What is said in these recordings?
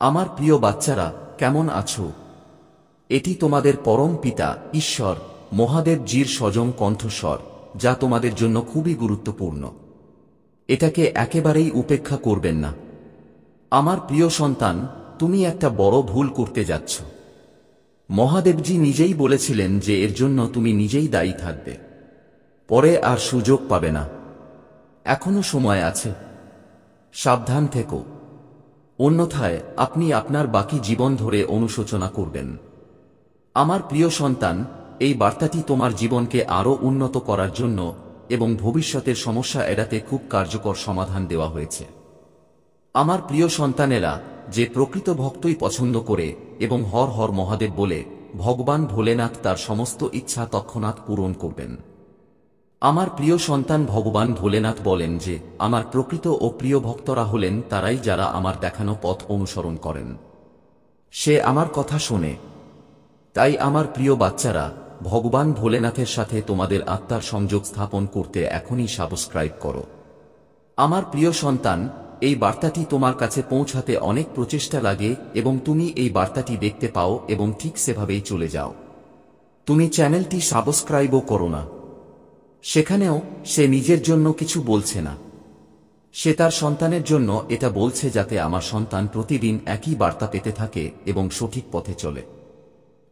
আমার প্রিয় বাচ্চারা, কেমন আছো? এটি তোমাদের পরম পিতা ঈশ্বর মহাদেবজির সজম কণ্ঠস্বর, যা তোমাদের জন্য খুবই গুরুত্বপূর্ণ। এটাকে একেবারেই উপেক্ষা করবেন না। আমার প্রিয় সন্তান, তুমি একটা বড় ভুল করতে যাচ্ছ। মহাদেবজি নিজেই বলেছিলেন যে এর জন্য তুমি নিজেই দায়ী থাকবে। পরে আর সুযোগ পাবে না। এখনো সময় আছে। সাবধান থেকো, অন্যথায় আপনি আপনার বাকি জীবন ধরে অনুশোচনা করবেন। আমার প্রিয় সন্তান, এই বার্তাটি তোমার জীবনকে আরও উন্নত করার জন্য এবং ভবিষ্যতের সমস্যা এড়াতে খুব কার্যকর সমাধান দেওয়া হয়েছে। আমার প্রিয় সন্তানেরা, যে প্রকৃত ভক্তই পছন্দ করে এবং হর হর মহাদেব বলে, ভগবান ভোলেনাথ তার সমস্ত ইচ্ছা তৎক্ষণাৎ পূরণ করবেন। আমার প্রিয় সন্তান, ভগবান ভোলেনাথ বলেন যে আমার প্রকৃত ও প্রিয় ভক্তরা হলেন তারাই যারা আমার দেখানো পথ অনুসরণ করেন। সে আমার কথা শোনে। তাই আমার প্রিয় বাচ্চারা, ভগবান ভোলেনাথের সাথে তোমাদের আত্মার সংযোগ স্থাপন করতে এখনই সাবস্ক্রাইব করো। আমার প্রিয় সন্তান, এই বার্তাটি তোমার কাছে পৌঁছাতে অনেক প্রচেষ্টা লাগে এবং তুমি এই বার্তাটি দেখতে পাও এবং ঠিক সেভাবেই চলে যাও। তুমি চ্যানেলটি সাবস্ক্রাইবও করো না। সেখানেও সে নিজের জন্য কিছু বলছে না। সে তার সন্তানের জন্য এটা বলছে, যাতে আমার সন্তান প্রতিদিন একই বার্তা পেতে থাকে এবং সঠিক পথে চলে।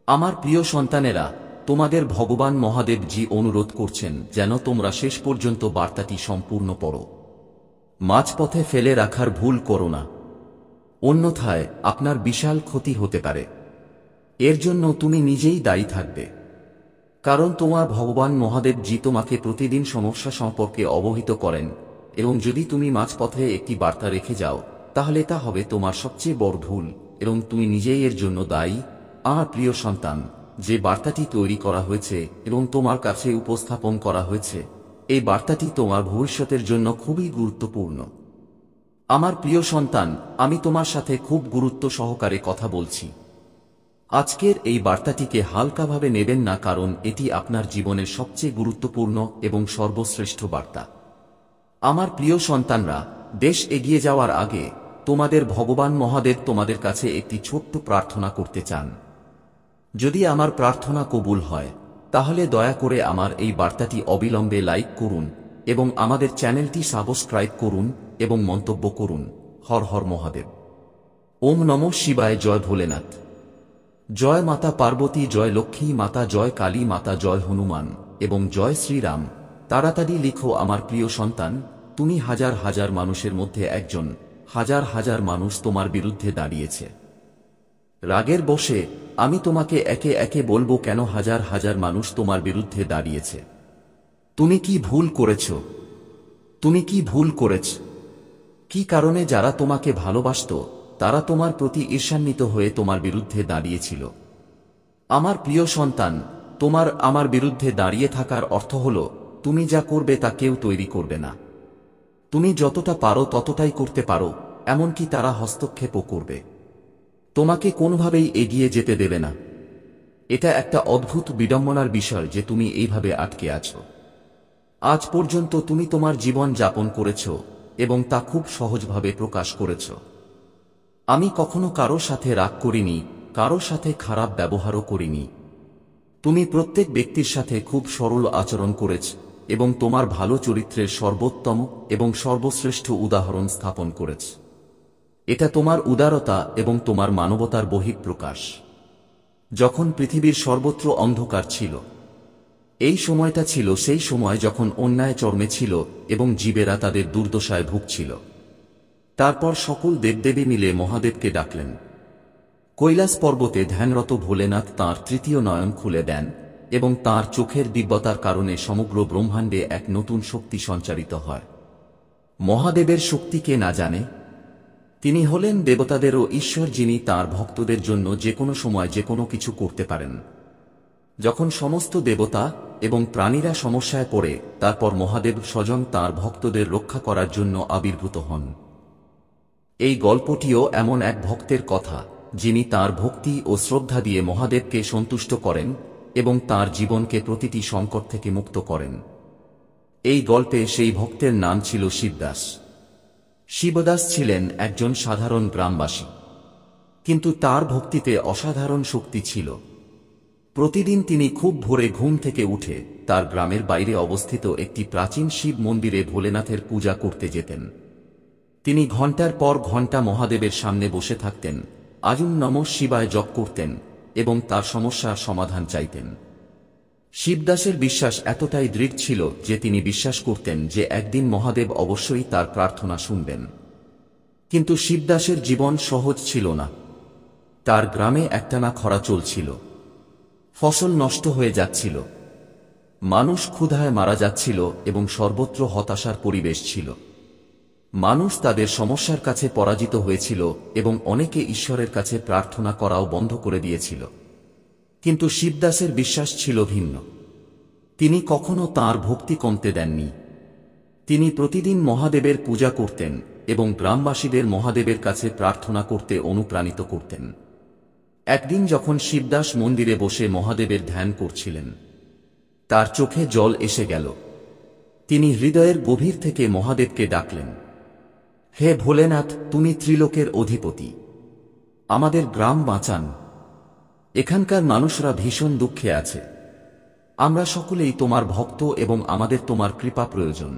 আমার প্রিয় সন্তানেরা, তোমাদের ভগবান মহাদেবজি অনুরোধ করছেন যেন তোমরা শেষ পর্যন্ত বার্তাটি সম্পূর্ণ পড়ো। মাঝপথে ফেলে রাখার ভুল করো না, অন্যথায় আপনার বিশাল ক্ষতি হতে পারে। এর জন্য তুমি নিজেই দায়ী থাকবে, কারণ তোমার ভগবান মহাদেবজি তোমাকে প্রতিদিন সমস্যা সম্পর্কে অবহিত করেন, এবং যদি তুমি মাঝপথে একটি বার্তা রেখে যাও, তাহলে তা হবে তোমার সবচেয়ে বড় ভুল এবং তুমি নিজেই এর জন্য দায়ী। আমার প্রিয় সন্তান, যে বার্তাটি তৈরি করা হয়েছে এবং তোমার কাছে উপস্থাপন করা হয়েছে, এই বার্তাটি তোমার ভবিষ্যতের জন্য খুবই গুরুত্বপূর্ণ। আমার প্রিয় সন্তান, আমি তোমার সাথে খুব গুরুত্ব সহকারে কথা বলছি। আজকের এই বার্তাটিকে হালকাভাবে নেবেন না, কারণ এটি আপনার জীবনের সবচেয়ে গুরুত্বপূর্ণ এবং সর্বশ্রেষ্ঠ বার্তা। আমার প্রিয় সন্তানরা, দেশ এগিয়ে যাওয়ার আগে তোমাদের ভগবান মহাদেব তোমাদের কাছে একটি ছোট্ট প্রার্থনা করতে চান। যদি আমার প্রার্থনা কবুল হয়, তাহলে দয়া করে আমার এই বার্তাটি অবিলম্বে লাইক করুন এবং আমাদের চ্যানেলটি সাবস্ক্রাইব করুন এবং মন্তব্য করুন, হর হর মহাদেব। ওম নমঃ শিবায়। জয় ভোলেনাথ। জয় মাতা পার্বতী, জয় লক্ষ্মী মাতা, জয় কালী মাতা, জয় হনুমান এবং জয় শ্রীরাম। তাড়াতাড়ি লিখো আমার প্রিয় সন্তান, তুমি হাজার হাজার মানুষের মধ্যে একজন। হাজার হাজার মানুষ তোমার বিরুদ্ধে দাঁড়িয়েছে। রাগের বশে আমি তোমাকে একে একে বলবো কেন হাজার হাজার মানুষ তোমার বিরুদ্ধে দাঁড়িয়েছে। তুমি কি ভুল করেছ? তুমি কি ভুল করেছ? কি কারণে যারা তোমাকে ভালোবাসত তারা তোমার প্রতি ঈর্ষান্বিত হয়ে তোমার বিরুদ্ধে দাঁড়িয়েছিল? আমার প্রিয় সন্তান, তোমার আমার বিরুদ্ধে দাঁড়িয়ে থাকার অর্থ হল তুমি যা করবে তা কেউ তৈরি করবে না। তুমি যতটা পারো ততটাই করতে পারো, এমনকি তারা হস্তক্ষেপও করবে। তোমাকে কোনোভাবেই এগিয়ে যেতে দেবে না। এটা একটা অদ্ভুত বিড়ম্বনার বিষয় যে তুমি এইভাবে আটকে আছো। আজ পর্যন্ত তুমি তোমার জীবন যাপন করেছ এবং তা খুব সহজভাবে প্রকাশ করেছ। আমি কখনো কারো সাথে রাগ করিনি, কারো সাথে খারাপ ব্যবহারও করিনি। তুমি প্রত্যেক ব্যক্তির সাথে খুব সরল আচরণ করেছ এবং তোমার ভালো চরিত্রের সর্বোত্তম এবং সর্বশ্রেষ্ঠ উদাহরণ স্থাপন করেছ। এটা তোমার উদারতা এবং তোমার মানবতার বহিঃপ্রকাশ। যখন পৃথিবীর সর্বত্র অন্ধকার ছিল, এই সময়টা ছিল সেই সময় যখন অন্যায় চরমে ছিল এবং জীবেরা তাদের দুর্দশায় ভুগছিল। তারপর সকল দেবদেবী মিলে মহাদেবকে ডাকলেন। কৈলাস পর্বতে ধ্যানরত ভোলেনাথ তাঁর তৃতীয় নয়ন খুলে দেন এবং তাঁর চোখের দিব্যতার কারণে সমগ্র ব্রহ্মাণ্ডে এক নতুন শক্তি সঞ্চারিত হয়। মহাদেবের শক্তি কে না জানে? তিনি হলেন দেবতাদেরও ঈশ্বর, যিনি তাঁর ভক্তদের জন্য যে কোনো সময় যে কোনো কিছু করতে পারেন। যখন সমস্ত দেবতা এবং প্রাণীরা সমস্যায় পড়ে, তারপর মহাদেব স্বয়ং তাঁর ভক্তদের রক্ষা করার জন্য আবির্ভূত হন। এই গল্পটিও এমন এক ভক্তের কথা, যিনি তাঁর ভক্তি ও শ্রদ্ধা দিয়ে মহাদেবকে সন্তুষ্ট করেন এবং তাঁর জীবনকে প্রতিটি সংকট থেকে মুক্ত করেন। এই গল্পে সেই ভক্তের নাম ছিল শিবদাস। শিবদাস ছিলেন একজন সাধারণ গ্রামবাসী। কিন্তু তার ভক্তিতে অসাধারণ শক্তি ছিল। প্রতিদিন তিনি খুব ভোরে ঘুম থেকে উঠে তার গ্রামের বাইরে অবস্থিত একটি প্রাচীন শিব মন্দিরে ভোলেনাথের পূজা করতে যেতেন। তিনি ঘণ্টার পর ঘণ্টা মহাদেবের সামনে বসে থাকতেন, আজুম নমঃ শিবায় জপ করতেন এবং তার সমস্যার সমাধান চাইতেন। শিবদাসের বিশ্বাস এতটাই দৃঢ় ছিল যে তিনি বিশ্বাস করতেন যে একদিন মহাদেব অবশ্যই তার প্রার্থনা শুনবেন। কিন্তু শিবদাসের জীবন সহজ ছিল না। তার গ্রামে একটানা খরা চলছিল, ফসল নষ্ট হয়ে যাচ্ছিল, মানুষ ক্ষুধায় মারা যাচ্ছিল এবং সর্বত্র হতাশার পরিবেশ ছিল। মানুষ তাদের সমস্যার কাছে পরাজিত হয়েছিল এবং অনেকে ঈশ্বরের কাছে প্রার্থনা করাও বন্ধ করে দিয়েছিল। কিন্তু শিবদাসের বিশ্বাস ছিল ভিন্ন। তিনি কখনো তাঁর ভক্তি কমতে দেননি। তিনি প্রতিদিন মহাদেবের পূজা করতেন এবং গ্রামবাসীদের মহাদেবের কাছে প্রার্থনা করতে অনুপ্রাণিত করতেন। একদিন যখন শিবদাস মন্দিরে বসে মহাদেবের ধ্যান করছিলেন, তার চোখে জল এসে গেল। তিনি হৃদয়ের গভীর থেকে মহাদেবকে ডাকলেন, হে ভোলেনাথ, তুমি ত্রিলোকের অধিপতি, আমাদের গ্রাম বাঁচান। এখানকার মানুষরা ভীষণ দুঃখে আছে। আমরা সকলেই তোমার ভক্ত এবং আমাদের তোমার কৃপা প্রয়োজন।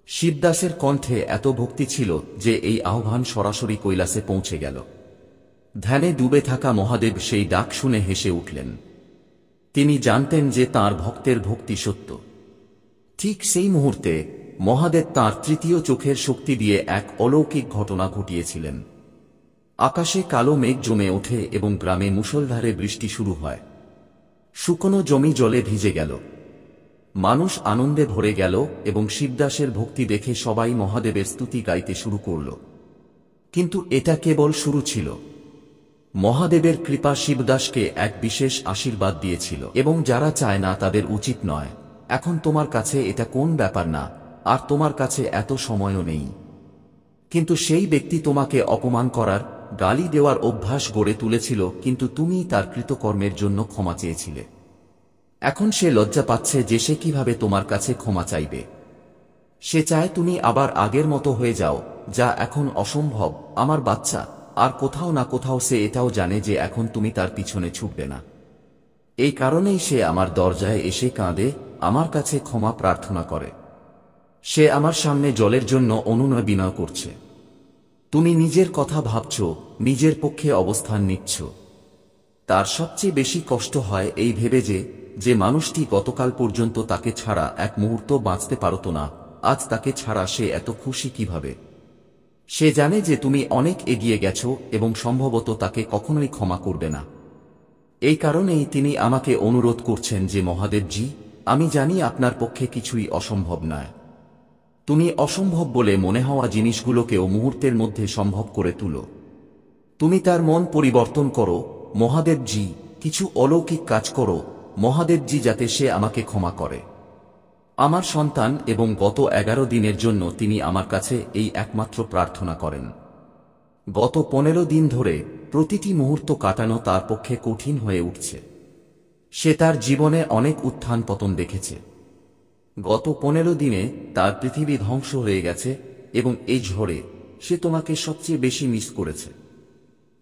শিবদাসের কণ্ঠে এত ভক্তি ছিল যে এই আহ্বান সরাসরি কৈলাসে পৌঁছে গেল। ধ্যানে ডুবে থাকা মহাদেব সেই ডাক শুনে হেসে উঠলেন। তিনি জানতেন যে তাঁর ভক্তের ভক্তি সত্য। ঠিক সেই মুহূর্তে মহাদেব তাঁর তৃতীয় চোখের শক্তি দিয়ে এক অলৌকিক ঘটনা ঘটিয়েছিলেন। আকাশে কালো মেঘ জমে ওঠে এবং গ্রামে মুষলধারে বৃষ্টি শুরু হয়। শুকনো জমি জলে ভিজে গেল। মানুষ আনন্দে ভরে গেল এবং শিবদাসের ভক্তি দেখে সবাই মহাদেবের স্তুতি গাইতে শুরু করল। কিন্তু এটা কেবল শুরু ছিল। মহাদেবের কৃপা শিবদাসকে এক বিশেষ আশীর্বাদ দিয়েছিল, এবং যারা চায় না তাদের উচিত নয়। এখন তোমার কাছে এটা কোন ব্যাপার না, আর তোমার কাছে এত সময়ও নেই। কিন্তু সেই ব্যক্তি তোমাকে অপমান করার, গালি দেওয়ার অভ্যাস গড়ে তুলেছিল, কিন্তু তুমি তার কৃতকর্মের জন্য ক্ষমা চেয়েছিলে। এখন সে লজ্জা পাচ্ছে যে সে কিভাবে তোমার কাছে ক্ষমা চাইবে। সে চায় তুমি আবার আগের মতো হয়ে যাও, যা এখন অসম্ভব। আমার বাচ্চা, আর কোথাও না কোথাও সে এটাও জানে যে এখন তুমি তার পিছনে ছুটবে না। এই কারণেই সে আমার দরজায় এসে কাঁদে, আমার কাছে ক্ষমা প্রার্থনা করে। সে আমার সামনে জলের জন্য অনুনয় বিনয় করছে। তুমি নিজের কথা ভাবছ, নিজের পক্ষে অবস্থান নিচ্ছ। তার সবচেয়ে বেশি কষ্ট হয় এই ভেবে যে মানুষটি গতকাল পর্যন্ত তাকে ছাড়া এক মুহূর্ত বাঁচতে পারত না, আজ তাকে ছাড়া সে এত খুশি কিভাবে। সে জানে যে তুমি অনেক এগিয়ে গেছো এবং সম্ভবত তাকে কখনোই ক্ষমা করবে না। এই কারণেই তিনি আমাকে অনুরোধ করছেন যে মহাদেবজি, আমি জানি আপনার পক্ষে কিছুই অসম্ভব নয়। তুমি অসম্ভব বলে মনে হওয়া জিনিসগুলোকেও মুহূর্তের মধ্যে সম্ভব করে তুলো। তুমি তার মন পরিবর্তন করো মহাদেবজি, কিছু অলৌকিক কাজ করো মহাদেবজি, যাতে সে আমাকে ক্ষমা করে। আমার সন্তান এবং গত 11 দিনের জন্য তিনি আমার কাছে এই একমাত্র প্রার্থনা করেন। গত 15 দিন ধরে প্রতিটি মুহূর্ত কাটানো তার পক্ষে কঠিন হয়ে উঠছে। সে তার জীবনে অনেক উত্থান পতন দেখেছে। গত 15 দিনে তার পৃথিবী ধ্বংস হয়ে গেছে এবং এই ঝড়ে সে তোমাকে সবচেয়ে বেশি মিস করেছে।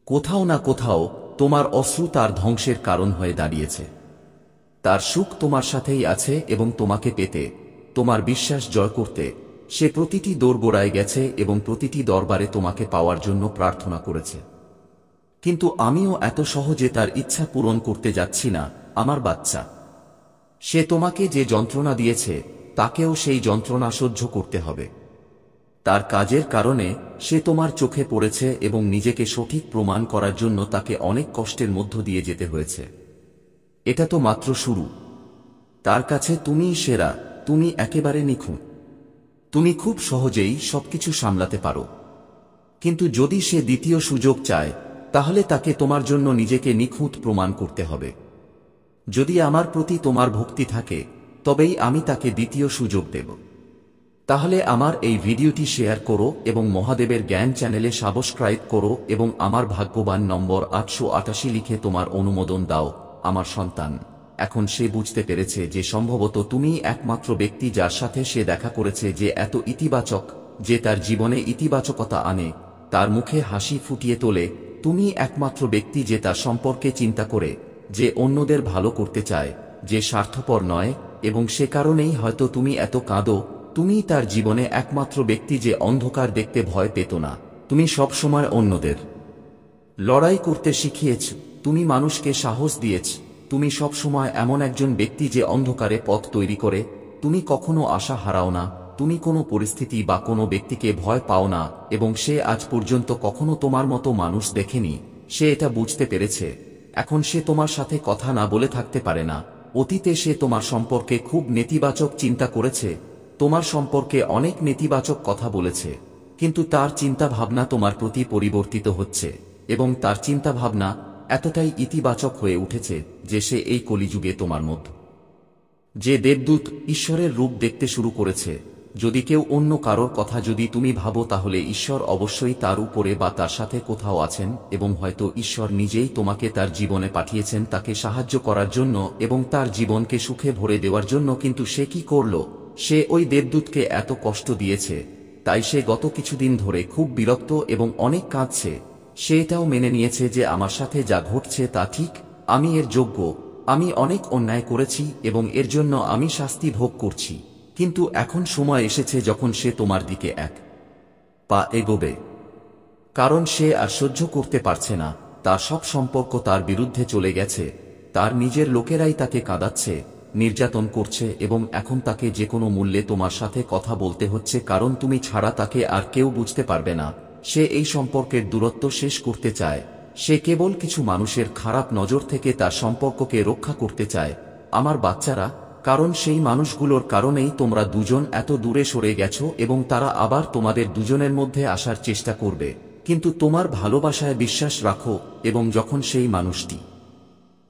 কোথাও না কোথাও তোমার অশ্রু তার ধ্বংসের কারণ হয়ে দাঁড়িয়েছে। তার সুখ তোমার সাথেই আছে এবং তোমাকে পেতে, তোমার বিশ্বাস জয় করতে সে প্রতিটি দোরগোড়ায় গেছে এবং প্রতিটি দরবারে তোমাকে পাওয়ার জন্য প্রার্থনা করেছে। কিন্তু আমিও এত সহজে তার ইচ্ছা পূরণ করতে যাচ্ছি না আমার বাচ্চা। সে তোমাকে যে যন্ত্রণা দিয়েছে তাকেও সেই যন্ত্রণা সহ্য করতে হবে। তার কাজের কারণে সে তোমার চোখে পড়েছে এবং নিজেকে সঠিক প্রমাণ করার জন্য তাকে অনেক কষ্টের মধ্য দিয়ে যেতে হয়েছে। এটা তো মাত্র শুরু। তার কাছে তুমিই সেরা, তুমি একেবারে নিখুঁত। তুমি খুব সহজেই সবকিছু সামলাতে পারো। কিন্তু যদি সে দ্বিতীয় সুযোগ চায়, তাহলে তাকে তোমার জন্য নিজেকে নিখুঁত প্রমাণ করতে হবে। যদি আমার প্রতি তোমার ভক্তি থাকে, তবেই আমি তাকে দ্বিতীয় সুযোগ দেব। তাহলে আমার এই ভিডিওটি শেয়ার করো এবং মহাদেবের জ্ঞান চ্যানেলে সাবস্ক্রাইব করো এবং আমার ভাগ্যবান নম্বর 888 লিখে তোমার অনুমোদন দাও। আমার সন্তান, এখন সে বুঝতে পেরেছে যে সম্ভবত তুমিই একমাত্র ব্যক্তি যার সাথে সে দেখা করেছে যে এত ইতিবাচক, যে তার জীবনে ইতিবাচকতা আনে, তার মুখে হাসি ফুটিয়ে তোলে। তুমি একমাত্র ব্যক্তি যে তার সম্পর্কে চিন্তা করে, যে অন্যদের ভালো করতে চায়, যে স্বার্থপর নয়, এবং সে কারণেই হয়তো তুমি এত কাঁদো। তুমি তার জীবনে একমাত্র ব্যক্তি যে অন্ধকার দেখতে ভয় পেত না। তুমি সবসময় অন্যদের লড়াই করতে শিখিয়েছ, তুমি মানুষকে সাহস দিয়েছ। তুমি সবসময় এমন একজন ব্যক্তি যে অন্ধকারে পথ তৈরি করে। তুমি কখনো আশা হারাও না, তুমি কোনো পরিস্থিতি বা কোনো ব্যক্তিকে ভয় পাও না, এবং সে আজ পর্যন্ত কখনো তোমার মতো মানুষ দেখেনি। সে এটা বুঝতে পেরেছে। এখন সে তোমার সাথে কথা না বলে থাকতে পারে না। অতীতে সে তোমার সম্পর্কে খুব নেতিবাচক চিন্তা করেছে, তোমার সম্পর্কে অনেক নেতিবাচক কথা বলেছে, কিন্তু তার চিন্তা ভাবনা তোমার প্রতি পরিবর্তিত হচ্ছে, এবং তার চিন্তা ভাবনা এতটাই ইতিবাচক হয়ে উঠেছে যে সে এই কলিযুগে তোমার মধ্যে যে দেবদূত, ঈশ্বরের রূপ দেখতে শুরু করেছে। যদি কেউ অন্য কারোর কথা যদি তুমি ভাবো, তাহলে ঈশ্বর অবশ্যই তার উপরে বা তার সাথে কোথাও আছেন, এবং হয়তো ঈশ্বর নিজেই তোমাকে তার জীবনে পাঠিয়েছেন তাকে সাহায্য করার জন্য এবং তার জীবনকে সুখে ভরে দেওয়ার জন্য। কিন্তু সে কি করল? সে ওই দেবদূতকে এত কষ্ট দিয়েছে, তাই সে গত কিছুদিন ধরে খুব বিরক্ত এবং অনেক কাঁদছে। সে এটাও মেনে নিয়েছে যে আমার সাথে যা ঘটছে তা ঠিক, আমি এর যোগ্য, আমি অনেক অন্যায় করেছি এবং এর জন্য আমি শাস্তি ভোগ করছি। কিন্তু এখন সময় এসেছে যখন সে তোমার দিকে এক পা এগোবে, কারণ সে আর সহ্য করতে পারছে না। তার সব সম্পর্ক তার বিরুদ্ধে চলে গেছে, তার নিজের লোকেরাই তাকে কাঁদাচ্ছে, নির্যাতন করছে, এবং এখন তাকে যে কোনো মূল্যে তোমার সাথে কথা বলতে হচ্ছে, কারণ তুমি ছাড়া তাকে আর কেউ বুঝতে পারবে না। সে এই সম্পর্কের দূরত্ব শেষ করতে চায়। সে কেবল কিছু মানুষের খারাপ নজর থেকে তার সম্পর্ককে রক্ষা করতে চায়। আমার বাচ্চারা, কারণ সেই মানুষগুলোর কারণেই তোমরা দুজন এত দূরে সরে গেছো, এবং তারা আবার তোমাদের দুজনের মধ্যে আসার চেষ্টা করবে। কিন্তু তোমার ভালোবাসায় বিশ্বাস রাখো, এবং যখন সেই মানুষটি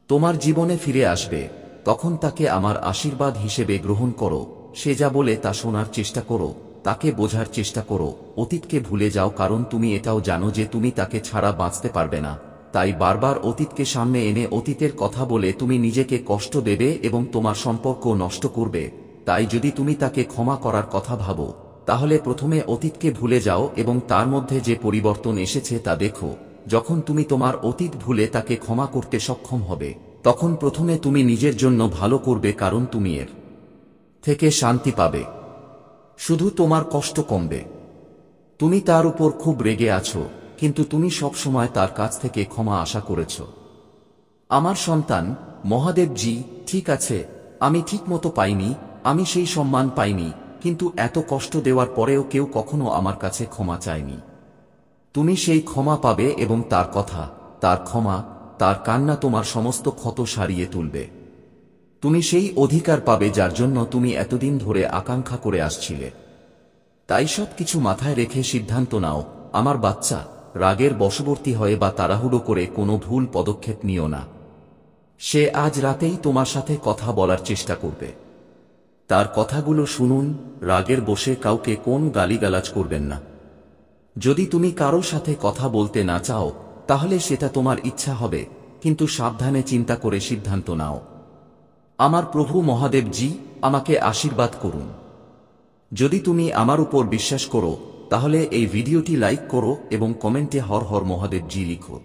তোমার জীবনে ফিরে আসবে, তখন তাকে আমার আশীর্বাদ হিসেবে গ্রহণ করো। সে যা বলে তা শোনার চেষ্টা করো, তাকে বোঝার চেষ্টা করো। অতীতকে ভুলে যাও, কারণ তুমি এটাও জানো যে তুমি তাকে ছাড়া বাঁচতে পারবে না। তাই বারবার অতীতকে সামনে এনে অতীতের কথা বলে তুমি নিজেকে কষ্ট দেবে এবং তোমার সম্পর্ক নষ্ট করবে। তাই যদি তুমি তাকে ক্ষমা করার কথা ভাবো, তাহলে প্রথমে অতীতকে ভুলে যাও এবং তার মধ্যে যে পরিবর্তন এসেছে তা দেখো। যখন তুমি তোমার অতীত ভুলে তাকে ক্ষমা করতে সক্ষম হবে, তখন প্রথমে তুমি নিজের জন্য ভালো করবে, কারণ তুমি এর থেকে শান্তি পাবে। শুধু তোমার কষ্ট কমবে। তুমি তার উপর খুব রেগে আছো, কিন্তু তুমি সব সময় তার কাছ থেকে ক্ষমা আশা করেছ। আমার সন্তান, মহাদেবজি, ঠিক আছে, আমি ঠিকমতো পাইনি, আমি সেই সম্মান পাইনি, কিন্তু এত কষ্ট দেওয়ার পরেও কেউ কখনো আমার কাছে ক্ষমা চায়নি। তুমি সেই ক্ষমা পাবে এবং তার কথা, তার ক্ষমা, তার কান্না তোমার সমস্ত ক্ষত সারিয়ে তুলবে। তুমি সেই অধিকার পাবে যার জন্য তুমি এতদিন ধরে আকাঙ্ক্ষা করে আসছিলে। তাই সব কিছু মাথায় রেখে সিদ্ধান্ত নাও, আমার বাচ্চা। রাগের বশবর্তী হয়ে বা তাড়াহুড়ো করে কোনো ভুল পদক্ষেপ নিও না। সে আজ রাতেই তোমার সাথে কথা বলার চেষ্টা করবে। তার কথাগুলো শুনুন। রাগের বশে কাউকে কোন গালিগালাজ করবেন না। যদি তুমি কারো সাথে কথা বলতে না চাও, তাহলে সেটা তোমার ইচ্ছা হবে, কিন্তু সাবধানে চিন্তা করে সিদ্ধান্ত নাও। আমার প্রভু মহাদেবজি, আমাকে আশীর্বাদ করুন। যদি তুমি আমার উপর বিশ্বাস করো, তাহলে এই ভিডিওটি লাইক করো এবং কমেন্টে হর হর মহাদেবজি লিখো।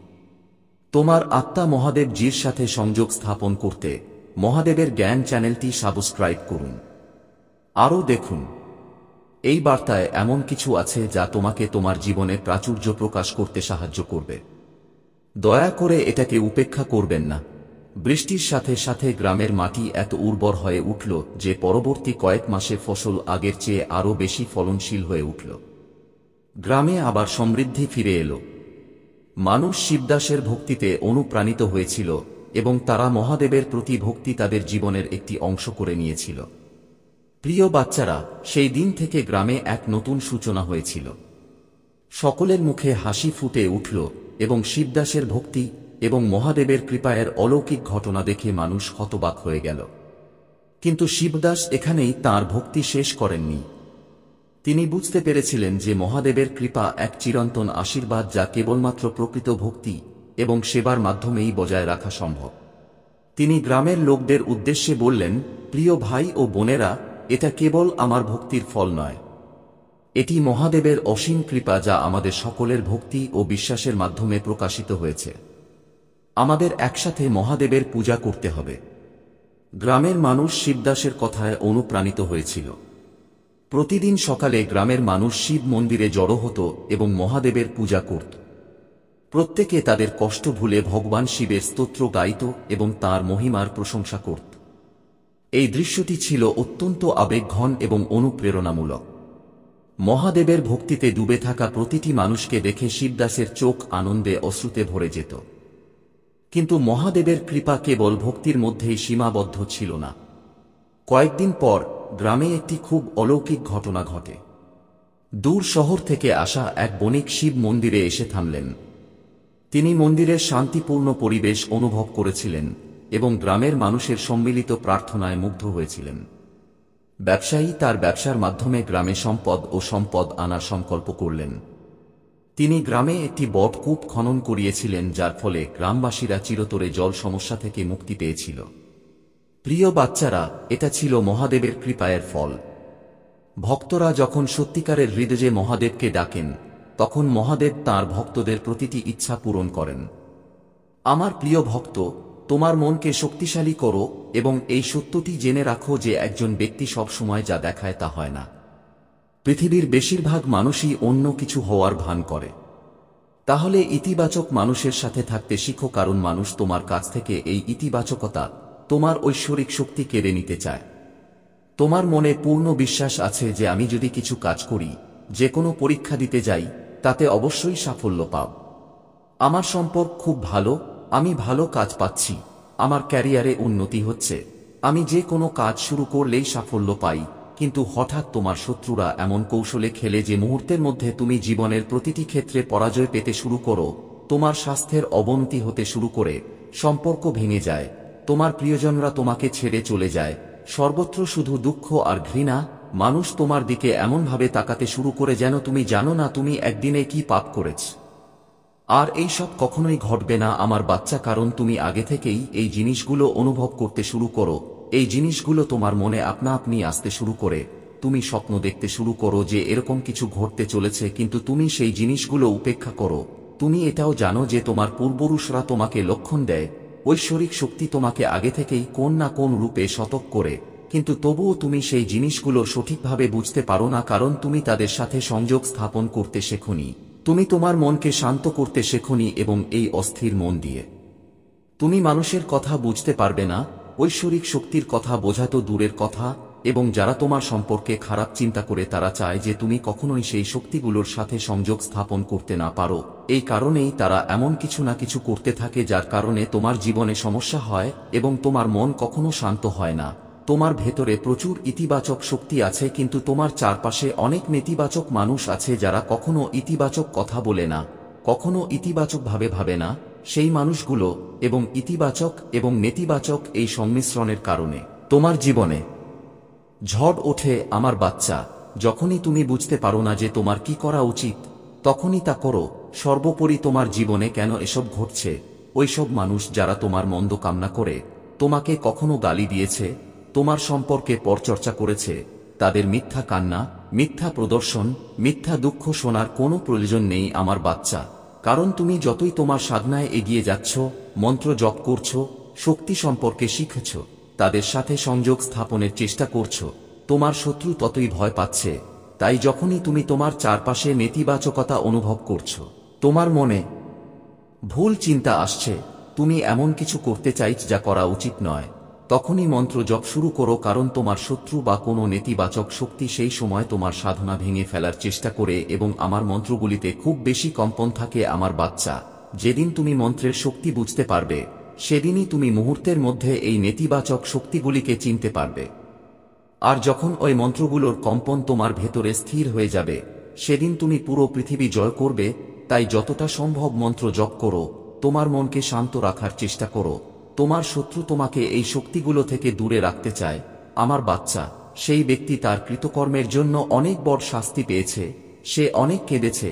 তোমার আত্মা মহাদেবজির সাথে সংযোগ স্থাপন করতে মহাদেবের জ্ঞান চ্যানেলটি সাবস্ক্রাইব করুন। আরও দেখুন, এই বার্তায় এমন কিছু আছে যা তোমাকে তোমার জীবনে প্রাচুর্য প্রকাশ করতে সাহায্য করবে। দয়া করে এটাকে উপেক্ষা করবেন না। বৃষ্টির সাথে সাথে গ্রামের মাটি এত উর্বর হয়ে উঠল যে পরবর্তী কয়েক মাসে ফসল আগের চেয়ে আরও বেশি ফলনশীল হয়ে উঠল। গ্রামে আবার সমৃদ্ধি ফিরে এলো। মানুষ শিবদাসের ভক্তিতে অনুপ্রাণিত হয়েছিল এবং তারা মহাদেবের প্রতি ভক্তি তাদের জীবনের একটি অংশ করে নিয়েছিল। প্রিয় বাচ্চারা, সেই দিন থেকে গ্রামে এক নতুন সূচনা হয়েছিল। সকলের মুখে হাসি ফুটে উঠল এবং শিবদাসের ভক্তি এবং মহাদেবের কৃপায়ের অলৌকিক ঘটনা দেখে মানুষ হতবাক হয়ে গেল। কিন্তু শিবদাস এখানেই তাঁর ভক্তি শেষ করেননি। তিনি বুঝতে পেরেছিলেন যে মহাদেবের কৃপা এক চিরন্তন আশীর্বাদ যা কেবলমাত্র প্রকৃত ভক্তি এবং সেবার মাধ্যমেই বজায় রাখা সম্ভব। তিনি গ্রামের লোকদের উদ্দেশ্যে বললেন, প্রিয় ভাই ও বোনেরা, এটা কেবল আমার ভক্তির ফল নয়, এটি মহাদেবের অসীম কৃপা যা আমাদের সকলের ভক্তি ও বিশ্বাসের মাধ্যমে প্রকাশিত হয়েছে। আমাদের একসাথে মহাদেবের পূজা করতে হবে। গ্রামের মানুষ শিবদাসের কথায় অনুপ্রাণিত হয়েছিল। প্রতিদিন সকালে গ্রামের মানুষ শিব মন্দিরে জড়ো হতো এবং মহাদেবের পূজা করত। প্রত্যেকে তাদের কষ্ট ভুলে ভগবান শিবের স্তোত্র গাইত এবং তাঁর মহিমার প্রশংসা করত। এই দৃশ্যটি ছিল অত্যন্ত আবেগঘন এবং অনুপ্রেরণামূলক। মহাদেবের ভক্তিতে ডুবে থাকা প্রতিটি মানুষকে দেখে শিবদাসের চোখ আনন্দে অশ্রুতে ভরে যেত। কিন্তু মহাদেবের কৃপা কেবল ভক্তির মধ্যেই সীমাবদ্ধ ছিল না। কয়েকদিন পর গ্রামে একটি খুব অলৌকিক ঘটনা ঘটে। দূর শহর থেকে আসা এক বণিক শিব মন্দিরে এসে থামলেন। তিনি মন্দিরের শান্তিপূর্ণ পরিবেশ অনুভব করেছিলেন এবং গ্রামের মানুষের সম্মিলিত প্রার্থনায় মুগ্ধ হয়েছিলেন। ব্যবসায়ী তার ব্যবসার মাধ্যমে গ্রামে সম্পদ আনার সংকল্প করলেন। তিনি গ্রামে একটি বটকূপ খনন করিয়েছিলেন, যার ফলে গ্রামবাসীরা চিরতরে জল সমস্যা থেকে মুক্তি পেয়েছিল। প্রিয় বাচ্চারা, এটা ছিল মহাদেবের কৃপায়ের ফল। ভক্তরা যখন সত্যিকারের হৃদয়ে মহাদেবকে ডাকেন, তখন মহাদেব তাঁর ভক্তদের প্রতিটি ইচ্ছা পূরণ করেন। আমার প্রিয় ভক্ত, তোমার মনকে শক্তিশালী করো এবং এই সত্যটি জেনে রাখো যে একজন ব্যক্তি সবসময় যা দেখায় তা হয় না। পৃথিবীর বেশিরভাগ মানুষই অন্য কিছু হওয়ার ভান করে। তাহলে ইতিবাচক মানুষের সাথে থাকতে শিখো, কারণ মানুষ তোমার কাছ থেকে এই ইতিবাচকতা, তোমার ঐশ্বরিক শক্তি কেড়ে নিতে চায়। তোমার মনে পূর্ণ বিশ্বাস আছে যে আমি যদি কিছু কাজ করি, যে কোনো পরীক্ষা দিতে যাই, তাতে অবশ্যই সাফল্য পাব। আমার সম্পর্ক খুব ভালো, আমি ভালো কাজ পাচ্ছি, আমার ক্যারিয়ারে উন্নতি হচ্ছে, আমি যে কোনো কাজ শুরু করলেই সাফল্য পাই। কিন্তু হঠাৎ তোমার শত্রুরা এমন কৌশলে খেলে যে মুহূর্তের মধ্যে তুমি জীবনের প্রতিটি ক্ষেত্রে পরাজয় পেতে শুরু করো। তোমার স্বাস্থ্যের অবনতি হতে শুরু করে, সম্পর্ক ভেঙে যায়, তোমার প্রিয়জনরা তোমাকে ছেড়ে চলে যায়, সর্বত্র শুধু দুঃখ আর ঘৃণা। মানুষ তোমার দিকে এমনভাবে তাকাতে শুরু করে যেন তুমি জানো না তুমি একদিনে কি পাপ করেছ। আর এই সব কখনোই ঘটবে না আমার বাচ্চা, কারণ তুমি আগে থেকেই এই জিনিসগুলো অনুভব করতে শুরু করো। এই জিনিসগুলো তোমার মনে আপনা আপনি আসতে শুরু করে। তুমি স্বপ্ন দেখতে শুরু করো যে এরকম কিছু ঘটতে চলেছে, কিন্তু তুমি সেই জিনিসগুলো উপেক্ষা করো। তুমি এটাও জানো যে তোমার পূর্বপুরুষরা তোমাকে লক্ষণ দেয়, ঐশ্বরিক শক্তি তোমাকে আগে থেকেই কোন না কোন রূপে সতর্ক করে, কিন্তু তবুও তুমি সেই জিনিসগুলো সঠিকভাবে বুঝতে পারো না, কারণ তুমি তাদের সাথে সংযোগ স্থাপন করতে শেখোনি। তুমি তোমার মনকে শান্ত করতে শেখোনি এবং এই অস্থির মন দিয়ে তুমি মানুষের কথা বুঝতে পারবে না। ঐশ্বরিক শক্তির কথা বোঝা তো দূরের কথা, এবং যারা তোমার সম্পর্কে খারাপ চিন্তা করে তারা চায় যে তুমি কখনোই সেই শক্তিগুলোর সাথে সংযোগ স্থাপন করতে না পারো। এই কারণেই তারা এমন কিছু না কিছু করতে থাকে যার কারণে তোমার জীবনে সমস্যা হয় এবং তোমার মন কখনো শান্ত হয় না। তোমার ভেতরে প্রচুর ইতিবাচক শক্তি আছে, কিন্তু তোমার চারপাশে অনেক নেতিবাচক মানুষ আছে যারা কখনো ইতিবাচক কথা বলে না, কখনো ইতিবাচকভাবে ভাবে না। সেই মানুষগুলো এবং ইতিবাচক এবং নেতিবাচক এই সংমিশ্রণের কারণে তোমার জীবনে ঝড় ওঠে। আমার বাচ্চা, যখনই তুমি বুঝতে পারো না যে তোমার কি করা উচিত, তখনই তা করো। সর্বোপরি তোমার জীবনে কেন এসব ঘটছে? ওইসব মানুষ যারা তোমার মন্দ কামনা করে, তোমাকে কখনো গালি দিয়েছে, তোমার সম্পর্কে পরচর্চা করেছে, তাদের মিথ্যা কান্না, মিথ্যা প্রদর্শন, মিথ্যা দুঃখ শোনার কোনো প্রয়োজন নেই আমার বাচ্চা, কারণ তুমি যতই তোমার সাধনায় এগিয়ে যাচ্ছ, মন্ত্র জপ করছ, শক্তি সম্পর্কে শিখেছ, তাদের সাথে সংযোগ স্থাপনের চেষ্টা করছ, তোমার শত্রু ততই ভয় পাচ্ছে। তাই যখনই তুমি তোমার চারপাশে নেতিবাচকতা অনুভব করছো, তোমার মনে ভুল চিন্তা আসছে, তুমি এমন কিছু করতে চাইছ যা করা উচিত নয়, তখনই মন্ত্র জপ শুরু করো, কারণ তোমার শত্রু বা কোনো নেতিবাচক শক্তি সেই সময় তোমার সাধনা ভেঙে ফেলার চেষ্টা করে এবং আমার মন্ত্রগুলিতে খুব বেশি কম্পন থাকে। আমার বাচ্চা, যেদিন তুমি মন্ত্রের শক্তি বুঝতে পারবে, সেদিনই তুমি মুহূর্তের মধ্যে এই নেতিবাচক শক্তিগুলিকে চিনতে পারবে। আর যখন ওই মন্ত্রগুলোর কম্পন তোমার ভেতরে স্থির হয়ে যাবে, সেদিন তুমি পুরো পৃথিবী জয় করবে। তাই যতটা সম্ভব মন্ত্র জপ করো, তোমার মনকে শান্ত রাখার চেষ্টা করো। তোমার শত্রু তোমাকে এই শক্তিগুলো থেকে দূরে রাখতে চায়। আমার বাচ্চা, সেই ব্যক্তি তার কৃতকর্মের জন্য অনেক বড় শাস্তি পেয়েছে, সে অনেক কেঁদেছে।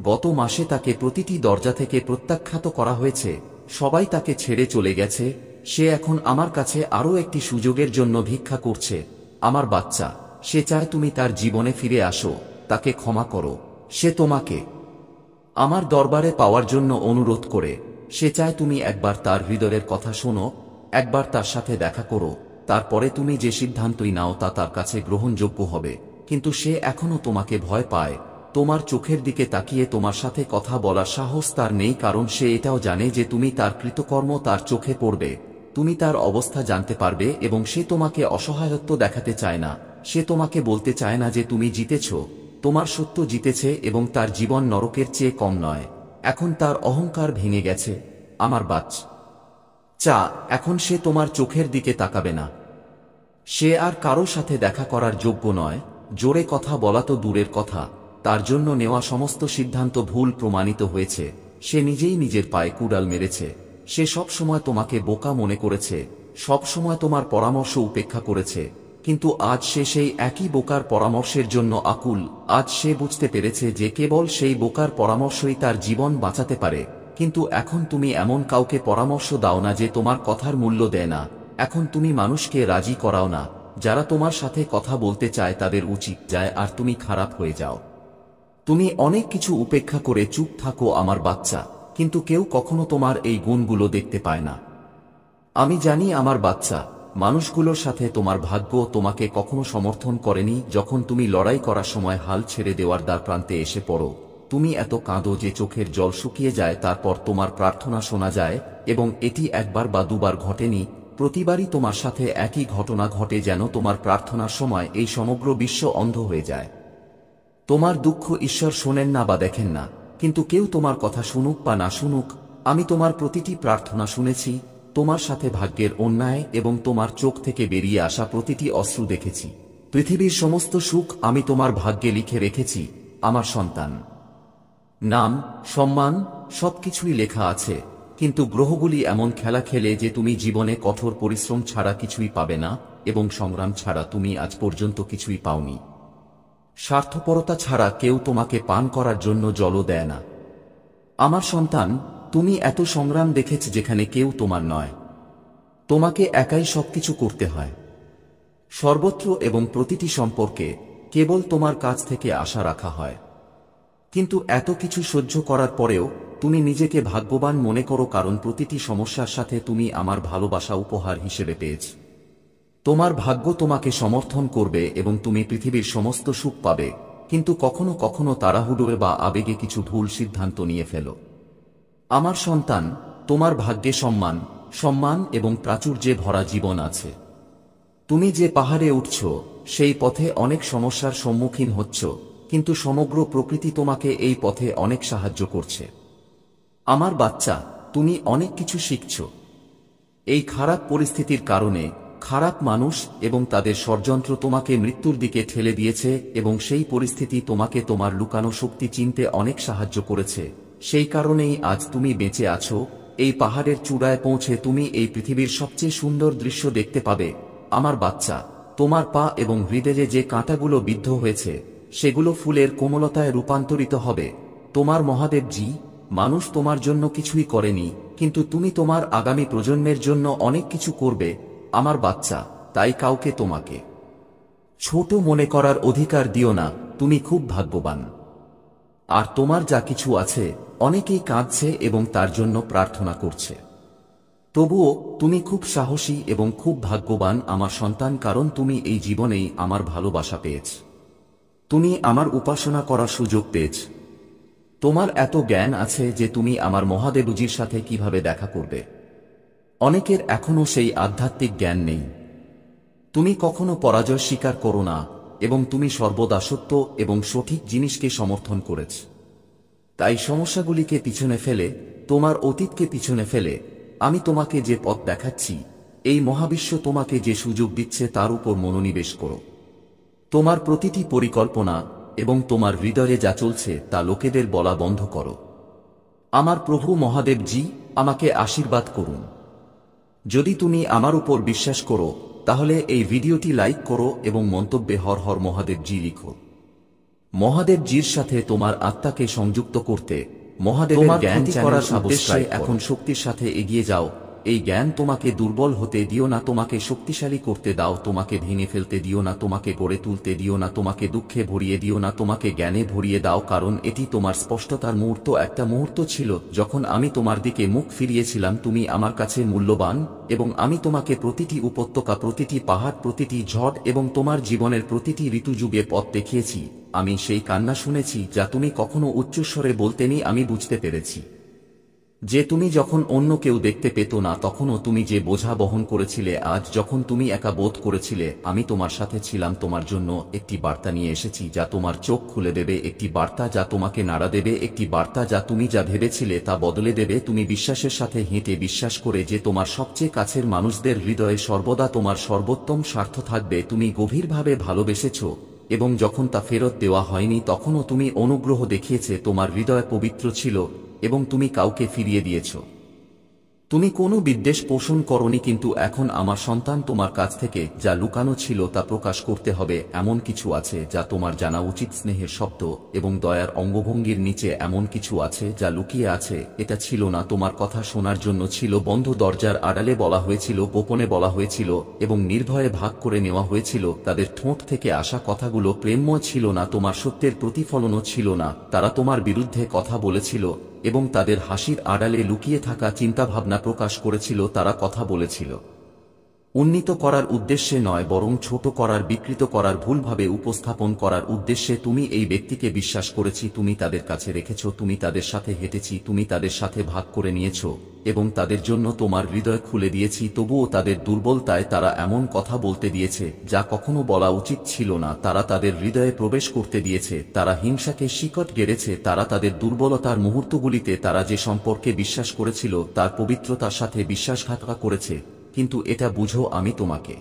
গত মাসে তাকে প্রতিটি দরজা থেকে প্রত্যাখ্যাত করা হয়েছে, সবাই তাকে ছেড়ে চলে গেছে। সে এখন আমার কাছে আরও একটি সুযোগের জন্য ভিক্ষা করছে। আমার বাচ্চা, সে চায় তুমি তার জীবনে ফিরে আসো, তাকে ক্ষমা করো। সে তোমাকে আমার দরবারে পাওয়ার জন্য অনুরোধ করে। সে চায় তুমি একবার তার হৃদয়ের কথা শোনো, একবার তার সাথে দেখা করো, তারপরে তুমি যে সিদ্ধান্তই নাও তা তার কাছে গ্রহণযোগ্য হবে। কিন্তু সে এখনো তোমাকে ভয় পায়। তোমার চোখের দিকে তাকিয়ে তোমার সাথে কথা বলার সাহস তার নেই, কারণ সে এটাও জানে যে তুমি তার কৃতকর্ম তার চোখে পড়বে, তুমি তার অবস্থা জানতে পারবে, এবং সে তোমাকে অসহায়ত্ব দেখাতে চায় না। সে তোমাকে বলতে চায় না যে তুমি জিতেছ, তোমার সত্য জিতেছে এবং তার জীবন নরকের চেয়ে কম নয়। এখন তার অহংকার ভেঙে গেছে। আমার বাচ্চা, এখন সে তোমার চোখের দিকে তাকাবে না। সে আর কারো সাথে দেখা করার যোগ্য নয়। জোরে কথা বলা তো দূরের কথা, তার জন্য নেওয়া সমস্ত সিদ্ধান্ত ভুল প্রমাণিত হয়েছে। সে নিজেই নিজের পায়ে কুড়াল মেরেছে। সে সব সময় তোমাকে বোকা মনে করেছে, সব সময় তোমার পরামর্শ উপেক্ষা করেছে। কিন্তু আজ সে সেই একই বোকার পরামর্শের জন্য আকুল। আজ সে বুঝতে পেরেছে যে কেবল সেই বোকার পরামর্শই তার জীবন বাঁচাতে পারে। কিন্তু এখন তুমি এমন কাউকে পরামর্শ দাও না যে তোমার কথার মূল্য দেয় না। এখন তুমি মানুষকে রাজি করাও না। যারা তোমার সাথে কথা বলতে চায় তাদের উচিত যায় আর তুমি খারাপ হয়ে যাও। তুমি অনেক কিছু উপেক্ষা করে চুপ থাকো আমার বাচ্চা, কিন্তু কেউ কখনো তোমার এই গুণগুলো দেখতে পায় না। আমি জানি আমার বাচ্চা, মানুষগুলোর সাথে তোমার ভাগ্য তোমাকে কখনো সমর্থন করেনি। যখন তুমি লড়াই করার সময় হাল ছেড়ে দেওয়ার দ্বারপ্রান্তে এসে পড়ো, তুমি এত কাঁদো যে চোখের জল শুকিয়ে যায়। তারপর তোমার প্রার্থনা শোনা যায়, এবং এটি একবার বা দুবার ঘটেনি, প্রতিবারই তোমার সাথে একই ঘটনা ঘটে, যেন তোমার প্রার্থনার সময় এই সমগ্র বিশ্ব অন্ধ হয়ে যায়। তোমার দুঃখ ঈশ্বর শোনেন না বা দেখেন না, কিন্তু কেউ তোমার কথা শুনুক বা না শুনুক, আমি তোমার প্রতিটি প্রার্থনা শুনেছি। তোমার সাথে ভাগ্যের অন্যায় এবং তোমার চোখ থেকে বেরিয়ে আসা প্রতিটি অশ্রু দেখেছি। পৃথিবীর সমস্ত সুখ আমি তোমার ভাগ্যে লিখে রেখেছি আমার সন্তান। নাম, সম্মান সবকিছুই লেখা আছে, কিন্তু গ্রহগুলি এমন খেলা খেলে যে তুমি জীবনে কঠোর পরিশ্রম ছাড়া কিছুই পাবে না, এবং সংগ্রাম ছাড়া তুমি আজ পর্যন্ত কিছুই পাওনি। স্বার্থপরতা ছাড়া কেউ তোমাকে পান করার জন্য জলও দেয় না। আমার সন্তান, তুমি এত সংগ্রাম দেখেছ যেখানে কেউ তোমার নয়। তোমাকে একাই সবকিছু করতে হয়, সর্বত্র এবং প্রতিটি সম্পর্কে কেবল তোমার কাছ থেকে আশা রাখা হয়। কিন্তু এত কিছু সহ্য করার পরেও তুমি নিজেকে ভাগ্যবান মনে করো, কারণ প্রতিটি সমস্যার সাথে তুমি আমার ভালোবাসা উপহার হিসেবে পেয়েছ। তোমার ভাগ্য তোমাকে সমর্থন করবে এবং তুমি পৃথিবীর সমস্ত সুখ পাবে, কিন্তু কখনো কখনো তাড়াহুড়োয় বা আবেগে কিছু ভুল সিদ্ধান্ত নিয়ে ফেলো। আমার সন্তান, তোমার ভাগ্যে সম্মান, সম্মান এবং প্রাচুর্যে ভরা জীবন আছে। তুমি যে পাহাড়ে উঠছ সেই পথে অনেক সমস্যার সম্মুখীন হচ্ছ, কিন্তু সমগ্র প্রকৃতি তোমাকে এই পথে অনেক সাহায্য করছে। আমার বাচ্চা, তুমি অনেক কিছু শিখছ। এই খারাপ পরিস্থিতির কারণে খারাপ মানুষ এবং তাদের ষড়যন্ত্র তোমাকে মৃত্যুর দিকে ঠেলে দিয়েছে, এবং সেই পরিস্থিতি তোমাকে তোমার লুকানো শক্তি চিনতে অনেক সাহায্য করেছে। সেই কারণেই আজ তুমি বেঁচে আছো। এই পাহাড়ের চূড়ায় পৌঁছে তুমি এই পৃথিবীর সবচেয়ে সুন্দর দৃশ্য দেখতে পাবে। আমার বাচ্চা, তোমার পা এবং হৃদয়ে যে কাঁটাগুলো বিদ্ধ হয়েছে সেগুলো ফুলের কোমলতায় রূপান্তরিত হবে। তোমার মহাদেবজি, মানুষ তোমার জন্য কিছুই করেনি, কিন্তু তুমি তোমার আগামী প্রজন্মের জন্য অনেক কিছু করবে আমার বাচ্চা। তাই কাউকে তোমাকে ছোট মনে করার অধিকার দিও না। তুমি খুব ভাগ্যবান। আর তোমার যা কিছু আছে, অনেকেই কাঁদছে এবং তার জন্য প্রার্থনা করছে। তবুও তুমি খুব সাহসী এবং খুব ভাগ্যবান আমার সন্তান, কারণ তুমি এই জীবনেই আমার ভালোবাসা পেয়েছ। তুমি আমার উপাসনা করার সুযোগ পেয়েছ। তোমার এত জ্ঞান আছে যে তুমি আমার মহাদেবজির সাথে কিভাবে দেখা করবে। অনেকের এখনো সেই আধ্যাত্মিক জ্ঞান নেই। তুমি কখনো পরাজয় স্বীকার করো না, এবং তুমি সর্বদা সত্য এবং সঠিক জিনিসকে সমর্থন করেছ। তাই সমস্যাগুলিকে পিছনে ফেলে, তোমার অতীতকে পিছনে ফেলে আমি তোমাকে যে পথ দেখাচ্ছি, এই মহাবিশ্ব তোমাকে যে সুযোগ দিচ্ছে তার উপর মনোনিবেশ করো। তোমার প্রতিটি পরিকল্পনা এবং তোমার হৃদয়ে যা চলছে তা লোকেদের বলা বন্ধ করো। আমার প্রভু মহাদেবজি আমাকে আশীর্বাদ করুন। যদি তুমি আমার উপর বিশ্বাস করো তাহলে এই ভিডিওটি লাইক করো এবং মন্তব্যে হর হর মহাদেবজি লিখো। মহাদেবজির সাথে তোমার আত্মাকে সংযুক্ত করতে মহাদেবের জ্ঞান চ্যানেল সাবস্ক্রাইব এখন শক্তির সাথে এগিয়ে যাও এই জ্ঞান তোমাকে দুর্বল হতে দিও না, তোমাকে শক্তিশালী করতে দাও, তোমাকে ভেঙে ফেলতে দিও না, তোমাকে গড়ে তুলতে দিও না, তোমাকে দুঃখে ভরিয়ে দিও না, তোমাকে জ্ঞানে ভরিয়ে দাও, কারণ এটি তোমার স্পষ্টতার মুহূর্ত। একটা মুহূর্ত ছিল যখন আমি তোমার দিকে মুখ ফিরিয়েছিলাম, তুমি আমার কাছে মূল্যবান, এবং আমি তোমাকে প্রতিটি উপত্যকা, প্রতিটি পাহাড়, প্রতিটি ঝড় এবং তোমার জীবনের প্রতিটি ঋতুযুগে পথ দেখিয়েছি। আমি সেই কান্না শুনেছি যা তুমি কখনো উচ্চস্বরে বলতেনি। আমি বুঝতে পেরেছি যে তুমি যখন অন্য কেউ দেখতে পেত না তখনও তুমি যে বোঝা বহন করেছিলে। আজ যখন তুমি একা বোধ করেছিলে, আমি তোমার সাথে ছিলাম। তোমার জন্য একটি বার্তা নিয়ে এসেছি যা তোমার চোখ খুলে দেবে, একটি বার্তা যা তোমাকে নাড়া দেবে, একটি বার্তা যা তুমি যা ভেবেছিলে তা বদলে দেবে। তুমি বিশ্বাসের সাথে হেঁটে, বিশ্বাস করে যে তোমার সবচেয়ে কাছের মানুষদের হৃদয়ে সর্বদা তোমার সর্বোত্তম স্বার্থ থাকবে। তুমি গভীরভাবে ভালোবেসেছ, এবং যখন তা ফেরত দেওয়া হয়নি তখনও তুমি অনুগ্রহ দেখিয়েছে। তোমার হৃদয় পবিত্র ছিল এবং তুমি কাউকে ফিরিয়ে দিয়েছ। তুমি কোনো বিদ্বেষ পোষণ করনি, কিন্তু এখন আমার সন্তান, তোমার কাছ থেকে যা লুকানো ছিল তা প্রকাশ করতে হবে। এমন কিছু আছে যা তোমার জানা উচিত। স্নেহের শব্দ এবং দয়ার অঙ্গভঙ্গির নিচে এমন কিছু আছে যা লুকিয়ে আছে। এটা ছিল না তোমার কথা শোনার জন্য, ছিল বন্ধ দরজার আড়ালে বলা হয়েছিল, গোপনে বলা হয়েছিল এবং নির্ভয়ে ভাগ করে নেওয়া হয়েছিল। তাদের ঠোঁট থেকে আসা কথাগুলো প্রেমময় ছিল না, তোমার সত্যের প্রতিফলনও ছিল না। তারা তোমার বিরুদ্ধে কথা বলেছিল এবং তাদের হাসির আড়ালে লুকিয়ে থাকা চিন্তাভাবনা প্রকাশ করেছিল। তারা কথা বলেছিল উন্নীত করার উদ্দেশ্যে নয়, বরং ছোট করার, বিকৃত করার, ভুলভাবে উপস্থাপন করার উদ্দেশ্যে। তুমি এই ব্যক্তিকে বিশ্বাস করেছি, তুমি তাদের কাছে রেখেছ, তুমি তাদের সাথে হেঁটেছি, তুমি তাদের সাথে ভাগ করে নিয়েছ এবং তাদের জন্য তোমার হৃদয় খুলে দিয়েছি। তবুও তাদের দুর্বলতায় তারা এমন কথা বলতে দিয়েছে যা কখনো বলা উচিত ছিল না। তারা তাদের হৃদয়ে প্রবেশ করতে দিয়েছে, তারা হিংসাকে শিকট গেড়েছে। তারা তাদের দুর্বলতার মুহূর্তগুলিতে তারা যে সম্পর্কে বিশ্বাস করেছিল তার পবিত্রতার সাথে বিশ্বাসঘাতকতা করেছে। কিন্তু এটা বুঝো, আমি তোমাকে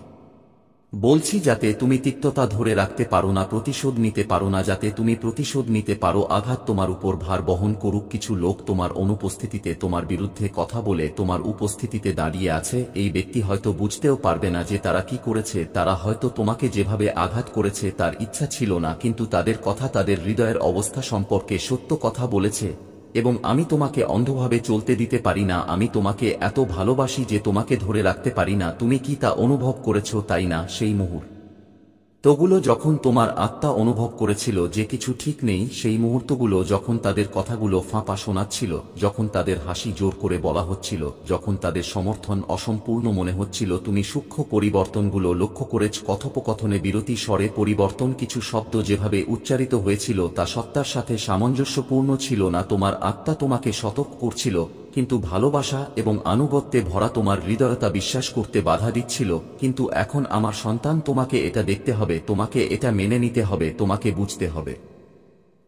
বলছি যাতে তুমি তিক্ততা ধরে রাখতে পারো না, প্রতিশোধ নিতে পারো না, যাতে তুমি প্রতিশোধ নিতে পারো। আঘাত তোমার উপর ভার বহন করুক। কিছু লোক তোমার অনুপস্থিতিতে তোমার বিরুদ্ধে কথা বলে তোমার উপস্থিতিতে দাঁড়িয়ে আছে। এই ব্যক্তি হয়তো বুঝতেও পারবে না যে তারা কি করেছে। তারা হয়তো তোমাকে যেভাবে আঘাত করেছে তার ইচ্ছা ছিল না, কিন্তু তাদের কথা তাদের হৃদয়ের অবস্থা সম্পর্কে সত্য কথা বলেছে। এবং আমি তোমাকে অন্ধভাবে চলতে দিতে পারি না। আমি তোমাকে এত ভালোবাসি যে তোমাকে ধরে রাখতে পারি না। তুমি কি তা অনুভব করেছ, তাই না? সেই মুহূর্তগুলো যখন তোমার আত্মা অনুভব করেছিল যে কিছু ঠিক নেই, সেই মুহূর্তগুলো যখন তাদের কথাগুলো ফাঁপা শোনাচ্ছিল, যখন তাদের হাসি জোর করে বলা হচ্ছিল, যখন তাদের সমর্থন অসম্পূর্ণ মনে হচ্ছিল। তুমি সূক্ষ্ম পরিবর্তনগুলো লক্ষ্য করেছ। কথোপকথনে বিরতি, স্বরে পরিবর্তন, কিছু শব্দ যেভাবে উচ্চারিত হয়েছিল তা সত্তার সাথে সামঞ্জস্যপূর্ণ ছিল না। তোমার আত্মা তোমাকে সতর্ক করছিল, কিন্তু ভালোবাসা এবং আনুগত্যে ভরা তোমার হৃদয়তা বিশ্বাস করতে বাধা দিচ্ছিল। কিন্তু এখন আমার সন্তান, তোমাকে এটা দেখতে হবে, তোমাকে এটা মেনে নিতে হবে, তোমাকে বুঝতে হবে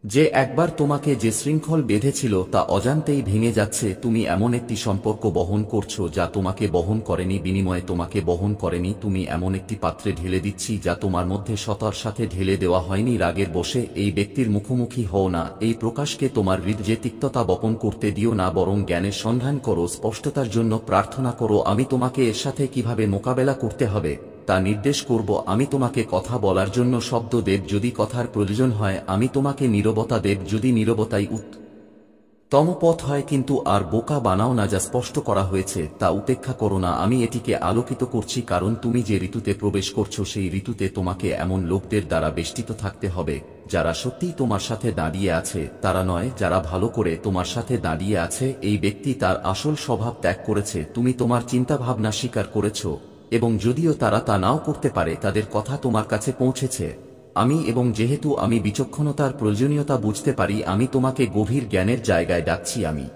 যে একবার তোমাকে যে শৃঙ্খল বেঁধেছিল তা অজান্তেই ভেঙে যাচ্ছে। তুমি এমন একটি সম্পর্ক বহন করছো যা তোমাকে বহন করেনি, বিনিময়ে তোমাকে বহন করেনি। তুমি এমন একটি পাত্রে ঢেলে দিচ্ছি যা তোমার মধ্যে সতার সাথে ঢেলে দেওয়া হয়নি। রাগের বশে এই ব্যক্তির মুখোমুখি হও না। এই প্রকাশকে তোমার হৃদয়ে তিক্ততা বপন করতে দিও না, বরং জ্ঞানের সন্ধান করো, স্পষ্টতার জন্য প্রার্থনা করো। আমি তোমাকে এর সাথে কিভাবে মোকাবেলা করতে হবে তা নির্দেশ করব। আমি তোমাকে কথা বলার জন্য শব্দ দেব যদি কথার প্রয়োজন হয়, আমি তোমাকে নীরবতা দেব যদি নীরবতাই উত্তম পথ হয়। কিন্তু আর বোকা বানাও না। যা স্পষ্ট করা হয়েছে তা উপেক্ষা করো না। আমি এটিকে আলোকিত করছি, কারণ তুমি যে ঋতুতে প্রবেশ করছো সেই ঋতুতে তোমাকে এমন লোকদের দ্বারা বেষ্টিত থাকতে হবে যারা সত্যিই তোমার সাথে দাঁড়িয়ে আছে, তারা নয় যারা ভালো করে তোমার সাথে দাঁড়িয়ে আছে। এই ব্যক্তি তার আসল স্বভাব ত্যাগ করেছে। তুমি তোমার চিন্তাভাবনা স্বীকার করেছো, এবং যদিও তারা তা নাও করতে পারে, তাদের কথা তোমার কাছে পৌঁছেছে। এবং যেহেতু আমি বিচক্ষণতার প্রয়োজনীয়তা বুঝতে পারি, আমি তোমাকে গভীর জ্ঞানের জায়গায় ডাকছি। আমি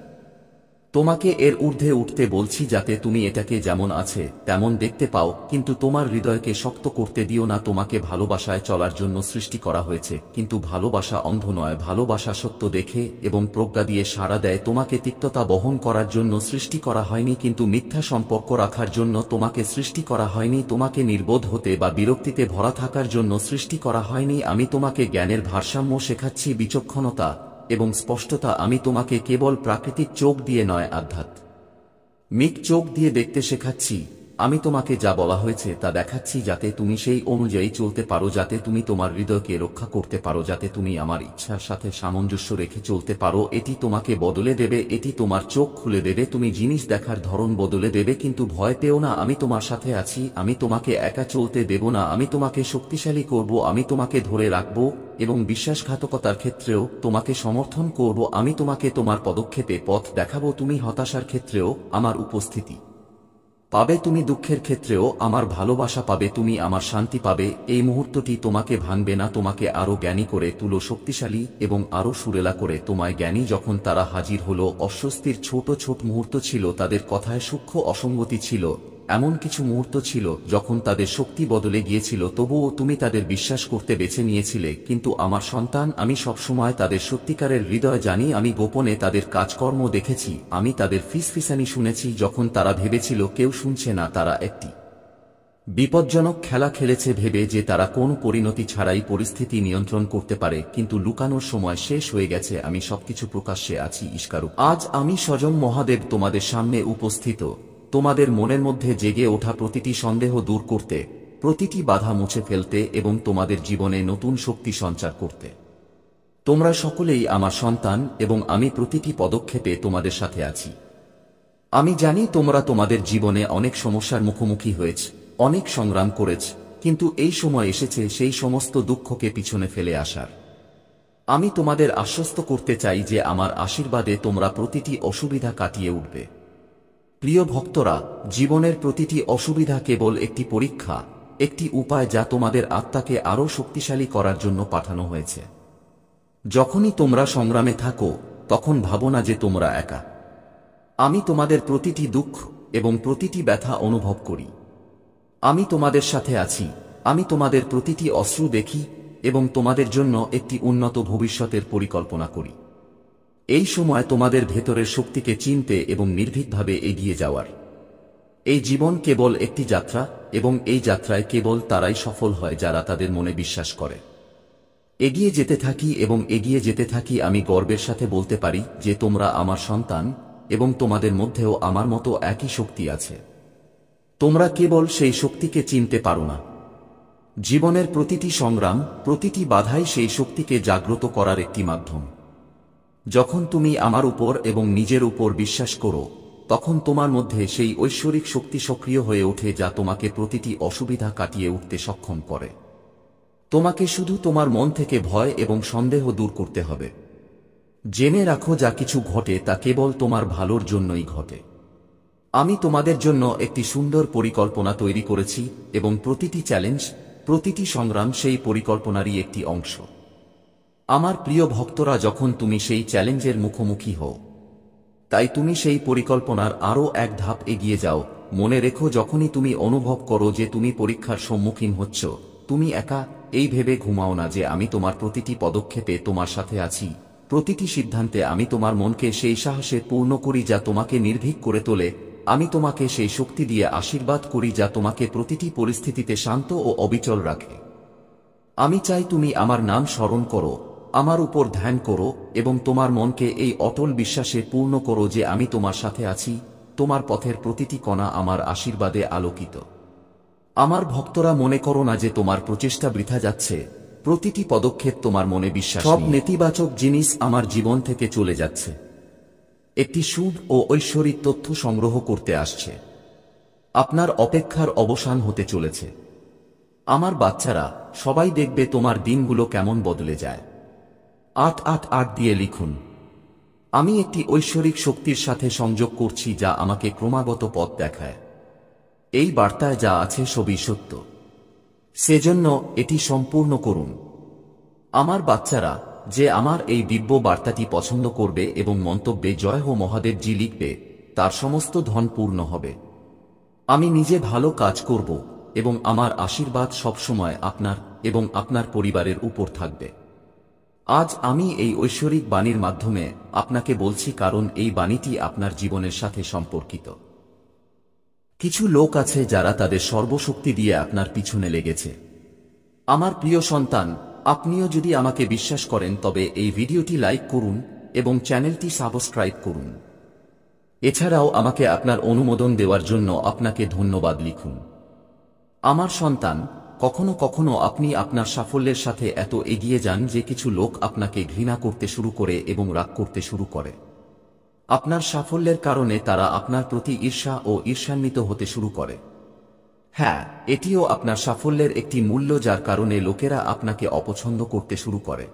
তোমাকে এর ঊর্ধ্বে উঠতে বলছি যাতে তুমি এটাকে যেমন আছে তেমন দেখতে পাও, কিন্তু তোমার হৃদয়কে শক্ত করতে দিও না। তোমাকে ভালোবাসায় চলার জন্য সৃষ্টি করা হয়েছে, কিন্তু ভালোবাসা অন্ধ নয়। ভালোবাসা সত্য দেখে এবং প্রজ্ঞা দিয়ে সাড়া দেয়। তোমাকে তিক্ততা বহন করার জন্য সৃষ্টি করা হয়নি, কিন্তু মিথ্যা সম্পর্ক রাখার জন্য তোমাকে সৃষ্টি করা হয়নি। তোমাকে নির্বোধ হতে বা বিরক্তিতে ভরা থাকার জন্য সৃষ্টি করা হয়নি। আমি তোমাকে জ্ঞানের ভারসাম্য শেখাচ্ছি, বিচক্ষণতা এবং স্পষ্টতা। আমি তোমাকে কেবল প্রাকৃতিক চোখ দিয়ে নয়, আধ্যাত্মিক চোখ দিয়ে দেখতে শেখাচ্ছি। আমি তোমাকে যা বলা হয়েছে তা দেখাচ্ছি যাতে তুমি সেই অনুযায়ী চলতে পারো, যাতে তুমি তোমার হৃদয়কে রক্ষা করতে পারো, যাতে তুমি আমার ইচ্ছার সাথে সামঞ্জস্য রেখে চলতে পারো। এটি তোমাকে বদলে দেবে, এটি তোমার চোখ খুলে দেবে, তুমি জিনিস দেখার ধরন বদলে দেবে। কিন্তু ভয় পেও না, আমি তোমার সাথে আছি, আমি তোমাকে একা চলতে দেব না, আমি তোমাকে শক্তিশালী করব, আমি তোমাকে ধরে রাখব এবং বিশ্বাসঘাতকতার ক্ষেত্রেও তোমাকে সমর্থন করব, আমি তোমাকে তোমার পদক্ষেপে পথ দেখাবো। তুমি হতাশার ক্ষেত্রেও আমার উপস্থিতি পাবে, তুমি দুঃখের ক্ষেত্রেও আমার ভালোবাসা পাবে, তুমি আমার শান্তি পাবে। এই মুহূর্তটি তোমাকে ভাঙবে না, তোমাকে আরো জ্ঞানী করে তুলো, শক্তিশালী এবং আরো সুরেলা করে তোমায় জ্ঞানী। যখন তারা হাজির হলো, অস্বস্তির ছোট ছোট মুহূর্ত ছিল, তাদের কথায় সূক্ষ্ম অসঙ্গতি ছিল, এমন কিছু মুহূর্ত ছিল যখন তাদের শক্তি বদলে গিয়েছিল, তবুও তুমি তাদের বিশ্বাস করতে বেছে নিয়েছিলে। কিন্তু আমার সন্তান, আমি সবসময় তাদের সত্যিকারের হৃদয় জানি, আমি গোপনে তাদের কাজকর্ম দেখেছি, আমি তাদের ফিসফিসানি শুনেছি যখন তারা ভেবেছিল কেউ শুনছে না। তারা একটি বিপজ্জনক খেলা খেলেছে ভেবে যে তারা কোন পরিণতি ছাড়াই পরিস্থিতি নিয়ন্ত্রণ করতে পারে, কিন্তু লুকানোর সময় শেষ হয়ে গেছে। আমি সবকিছু প্রকাশ্যে আছি, ইস্কারু। আজ আমি স্বয়ং মহাদেব তোমাদের সামনে উপস্থিত, তোমাদের মনের মধ্যে জেগে ওঠা প্রতিটি সন্দেহ দূর করতে, প্রতিটি বাধা মুছে ফেলতে এবং তোমাদের জীবনে নতুন শক্তি সঞ্চার করতে। তোমরা সকলেই আমার সন্তান এবং আমি প্রতিটি পদক্ষেপে তোমাদের সাথে আছি। আমি জানি তোমরা তোমাদের জীবনে অনেক সমস্যার মুখোমুখি হয়েছ, অনেক সংগ্রাম করেছ, কিন্তু এই সময় এসেছে সেই সমস্ত দুঃখকে পিছনে ফেলে আসার। আমি তোমাদের আশ্বস্ত করতে চাই যে আমার আশীর্বাদে তোমরা প্রতিটি অসুবিধা কাটিয়ে উঠবে। প্রিয় ভক্তরা, জীবনের প্রতিটি অসুবিধা কেবল একটি পরীক্ষা, একটি উপায় যা তোমাদের আত্মাকে আরও শক্তিশালী করার জন্য পাঠানো হয়েছে। যখনই তোমরা সংগ্রামে থাকো, তখন ভাবো না যে তোমরা একা। আমি তোমাদের প্রতিটি দুঃখ এবং প্রতিটি ব্যথা অনুভব করি। আমি তোমাদের সাথে আছি, আমি তোমাদের প্রতিটি অশ্রু দেখি এবং তোমাদের জন্য একটি উন্নত ভবিষ্যতের পরিকল্পনা করি। এই সময় তোমাদের ভেতরের শক্তিকে চিনতে এবং নির্ভীকভাবে এগিয়ে যাওয়ার। এই জীবন কেবল একটি যাত্রা এবং এই যাত্রায় কেবল তারাই সফল হয় যারা তাদের মনে বিশ্বাস করে। এগিয়ে যেতে থাকি এবং এগিয়ে যেতে থাকি। আমি গর্বের সাথে বলতে পারি যে তোমরা আমার সন্তান এবং তোমাদের মধ্যেও আমার মতো একই শক্তি আছে। তোমরা কেবল সেই শক্তিকে চিনতে পারো না। জীবনের প্রতিটি সংগ্রাম, প্রতিটি বাধাই সেই শক্তিকে জাগ্রত করার একটি মাধ্যম। যখন তুমি আমার উপর এবং নিজের উপর বিশ্বাস করো, তখন তোমার মধ্যে সেই ঐশ্বরিক শক্তি সক্রিয় হয়ে ওঠে যা তোমাকে প্রতিটি অসুবিধা কাটিয়ে উঠতে সক্ষম করে। তোমাকে শুধু তোমার মন থেকে ভয় এবং সন্দেহ দূর করতে হবে। জেনে রাখো, যা কিছু ঘটে তা কেবল তোমার ভালোর জন্যই ঘটে। আমি তোমাদের জন্য একটি সুন্দর পরিকল্পনা তৈরি করেছি এবং প্রতিটি চ্যালেঞ্জ, প্রতিটি সংগ্রাম সেই পরিকল্পনারই একটি অংশ। আমার প্রিয় ভক্তরা, যখন তুমি সেই চ্যালেঞ্জের মুখোমুখি হও, তাই তুমি সেই পরিকল্পনার আরও এক ধাপ এগিয়ে যাও। মনে রেখো, যখনই তুমি অনুভব করো যে তুমি পরীক্ষার সম্মুখীন হচ্ছ, তুমি একা, এই ভেবে ঘুমাও না যে আমি তোমার প্রতিটি পদক্ষেপে তোমার সাথে আছি। প্রতিটি সিদ্ধান্তে আমি তোমার মনকে সেই সাহসে পূর্ণ করি যা তোমাকে নির্ভীক করে তোলে। আমি তোমাকে সেই শক্তি দিয়ে আশীর্বাদ করি যা তোমাকে প্রতিটি পরিস্থিতিতে শান্ত ও অবিচল রাখে। আমি চাই তুমি আমার নাম স্মরণ করো, আমার উপর ধ্যান করো এবং তোমার মনকে এই অটল বিশ্বাসে পূর্ণ করো যে আমি তোমার সাথে আছি। তোমার পথের প্রতিটি কণা আমার আশীর্বাদে আলোকিত। আমার ভক্তরা, মনে করো না যে তোমার প্রচেষ্টা বৃথা যাচ্ছে। প্রতিটি পদক্ষেপ তোমার মনে বিশ্বাস, সব নেতিবাচক জিনিস আমার জীবন থেকে চলে যাচ্ছে, একটি শুভ ও ঐশ্বরিক তথ্য সংগ্রহ করতে আসছে। আপনার অপেক্ষার অবসান হতে চলেছে। আমার বাচ্চারা, সবাই দেখবে তোমার দিনগুলো কেমন বদলে যায়। 888 দিয়ে লিখুন। আমি একটি ঐশ্বরিক শক্তির সাথে সংযোগ করছি যা আমাকে ক্রমাগত পথ দেখায়। এই বার্তায় যা আছে সবই সত্য, সেজন্য এটি সম্পূর্ণ করুন। আমার বাচ্চারা, যে আমার এই দিব্য বার্তাটি পছন্দ করবে এবং মন্তব্যে জয় হো মহাদেবজি লিখবে, তার সমস্ত ধন পূর্ণ হবে। আমি নিজে ভালো কাজ করব এবং আমার আশীর্বাদ সবসময় আপনার এবং আপনার পরিবারের উপর থাকবে। আজ আমি এই ঐশ্বরিক বাণীর মাধ্যমে আপনাকে বলছি, কারণ এই বাণীটি আপনার জীবনের সাথে সম্পর্কিত। কিছু লোক আছে যারা তাদের সর্বশক্তি দিয়ে আপনার পিছনে লেগেছে। আমার প্রিয় সন্তান, আপনিও যদি আমাকে বিশ্বাস করেন তবে এই ভিডিওটি লাইক করুন এবং চ্যানেলটি সাবস্ক্রাইব করুন। এছাড়াও আমাকে আপনার অনুমোদন দেওয়ার জন্য আপনাকে ধন্যবাদ লিখুন। আমার সন্তান, কখনো কখনো আপনি আপনার সাফল্যের সাথে এত এগিয়ে যান যে কিছু লোক আপনাকে ঘৃণা করতে শুরু করে এবং রাগ করতে শুরু করে। আপনার সাফল্যের কারণে তারা আপনার প্রতি ঈর্ষা ও ঈর্ষান্বিত হতে শুরু করে। হ্যাঁ, এটিও আপনার সাফল্যের একটি মূল্য যার কারণে লোকেরা আপনাকে অপছন্দ করতে শুরু করে।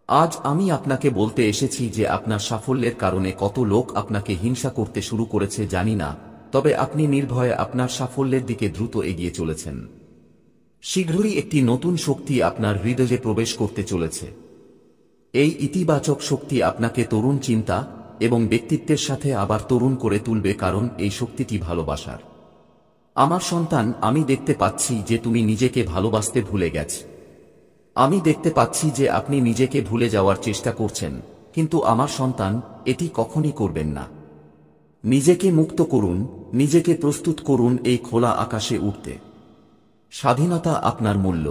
আজ আমি আপনাকে বলতে এসেছি যে আপনার সাফল্যের কারণে কত লোক আপনাকে হিংসা করতে শুরু করেছে জানি না, তবে আপনি নির্ভয়ে আপনার সাফল্যের দিকে দ্রুত এগিয়ে চলেছেন। শীঘ্রই একটি নতুন শক্তি আপনার হৃদয়ে প্রবেশ করতে চলেছে। এই ইতিবাচক শক্তি আপনাকে তরুণ চিন্তা এবং ব্যক্তিত্বের সাথে আবার তরুণ করে তুলবে, কারণ এই শক্তিটি ভালোবাসার। আমার সন্তান, আমি দেখতে পাচ্ছি যে তুমি নিজেকে ভালোবাসতে ভুলে গেছ। আমি দেখতে পাচ্ছি যে আপনি নিজেকে ভুলে যাওয়ার চেষ্টা করছেন, কিন্তু আমার সন্তান, এটি কখনই করবেন না। নিজেকে মুক্ত করুন, নিজেকে প্রস্তুত করুন এই খোলা আকাশে উঠতে। স্বাধীনতা আপনার মূল্য।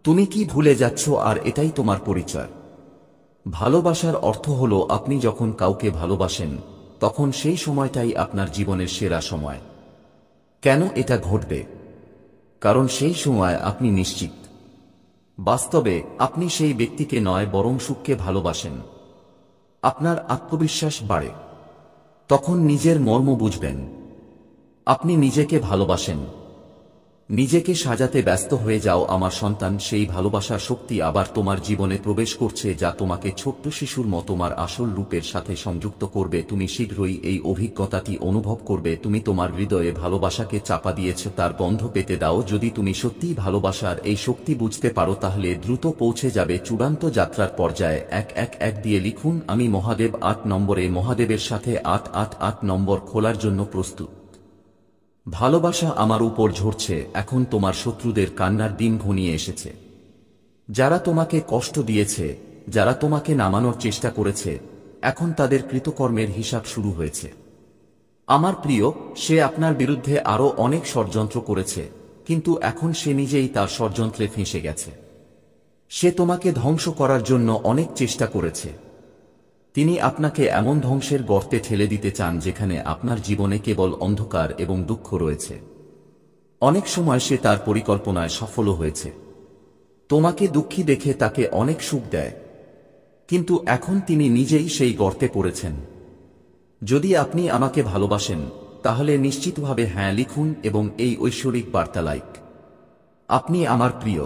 তুমি কি ভুলে যাচ্ছ আর এটাই তোমার পরিচয়? ভালোবাসার অর্থ হল আপনি যখন কাউকে ভালোবাসেন তখন সেই সময়টাই আপনার জীবনের সেরা সময়। কেন এটা ঘটবে? কারণ সেই সময় আপনি নিশ্চিত। বাস্তবে আপনি সেই ব্যক্তিকে নয় বরং সুখকে ভালোবাসেন। আপনার আত্মবিশ্বাস বাড়ে। তখন নিজের মর্ম বুঝবেন। আপনি নিজেকে ভালোবাসেন। নিজেকে সাজাতে ব্যস্ত হয়ে যাও আমার সন্তান। সেই ভালোবাসার শক্তি আবার তোমার জীবনে প্রবেশ করছে, যা তোমাকে ছোট্ট শিশুর মতো তোমার আসল রূপের সাথে সংযুক্ত করবে। তুমি শীঘ্রই এই অভিজ্ঞতাটি অনুভব করবে। তুমি তোমার হৃদয়ে ভালোবাসাকে চাপা দিয়েছ, তার গন্ধ পেতে দাও। যদি তুমি সত্যিই ভালোবাসার এই শক্তি বুঝতে পারো তাহলে দ্রুত পৌঁছে যাবে চূড়ান্ত যাত্রার পর্যায়ে। 111 দিয়ে লিখুন, আমি মহাদেব 8 নম্বরে মহাদেবের সাথে 888 নম্বর খোলার জন্য প্রস্তুত। ভালোবাসা আমার উপর ঝরছে। এখন তোমার শত্রুদের কান্নার দিন ঘনিয়ে এসেছে। যারা তোমাকে কষ্ট দিয়েছে, যারা তোমাকে নামানোর চেষ্টা করেছে, এখন তাদের কৃতকর্মের হিসাব শুরু হয়েছে। আমার প্রিয়, সে আপনার বিরুদ্ধে আরো অনেক ষড়যন্ত্র করেছে, কিন্তু এখন সে নিজেই তার ষড়যন্ত্রে ফেঁসে গেছে। সে তোমাকে ধ্বংস করার জন্য অনেক চেষ্টা করেছে। তিনি আপনাকে এমন ধ্বংসের গর্তে ঠেলে দিতে চান যেখানে আপনার জীবনে কেবল অন্ধকার এবং দুঃখ রয়েছে। অনেক সময় সে তার পরিকল্পনায় সফল হয়েছে। তোমাকে দুঃখী দেখে তাকে অনেক সুখ দেয়, কিন্তু এখন তিনি নিজেই সেই গর্তে পড়েছেন। যদি আপনি আমাকে ভালোবাসেন তাহলে নিশ্চিতভাবে হ্যাঁ লিখুন এবং এই ঐশ্বরিক বার্তা লাইক। আপনি আমার প্রিয়।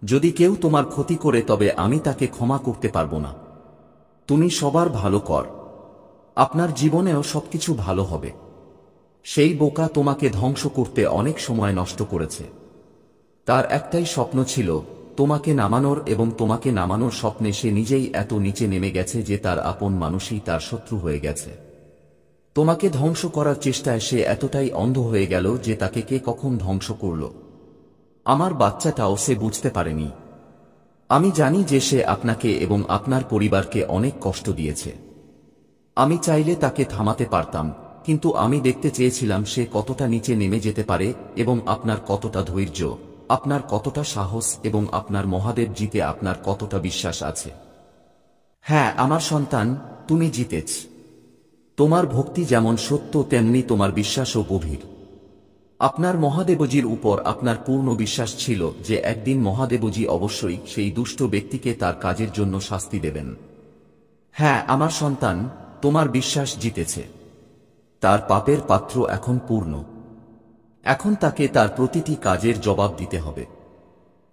যদি কেউ তোমার ক্ষতি করে তবে আমি তাকে ক্ষমা করতে পারবো না। তুমি সবার ভালো কর। আপনার জীবনেও সবকিছু ভালো হবে। সেই বোকা তোমাকে ধ্বংস করতে অনেক সময় নষ্ট করেছে। তার একটাই স্বপ্ন ছিল তোমাকে নামানোর, এবং তোমাকে নামানোর স্বপ্নে সে নিজেই এত নিচে নেমে গেছে যে তার আপন মানুষই তার শত্রু হয়ে গেছে। তোমাকে ধ্বংস করার চেষ্টায় সে এতটাই অন্ধ হয়ে গেল যে তাকে কে কখন ধ্বংস করল আমার বাচ্চাটাও সে বুঝতে পারেনি। আমি জানি যে সে আপনাকে এবং আপনার পরিবারকে অনেক কষ্ট দিয়েছে। আমি চাইলে তাকে থামাতে পারতাম, কিন্তু আমি দেখতে চেয়েছিলাম সে কতটা নিচে নেমে যেতে পারে এবং আপনার কতটা ধৈর্য, আপনার কতটা সাহস এবং আপনার মহাদেব জিতে আপনার কতটা বিশ্বাস আছে। হ্যাঁ আমার সন্তান, তুমি জিতেছ। তোমার ভক্তি যেমন সত্য তেমনি তোমার বিশ্বাসও গভীর। আপনার মহাদেবজির উপর আপনার পূর্ণ বিশ্বাস ছিল যে একদিন মহাদেবজি অবশ্যই সেই দুষ্ট ব্যক্তিকে তার কাজের জন্য শাস্তি দেবেন। হ্যাঁ আমার সন্তান, তোমার বিশ্বাস জিতেছে। তার পাপের পাত্র এখন পূর্ণ। এখন তাকে তার প্রতিটি কাজের জবাব দিতে হবে।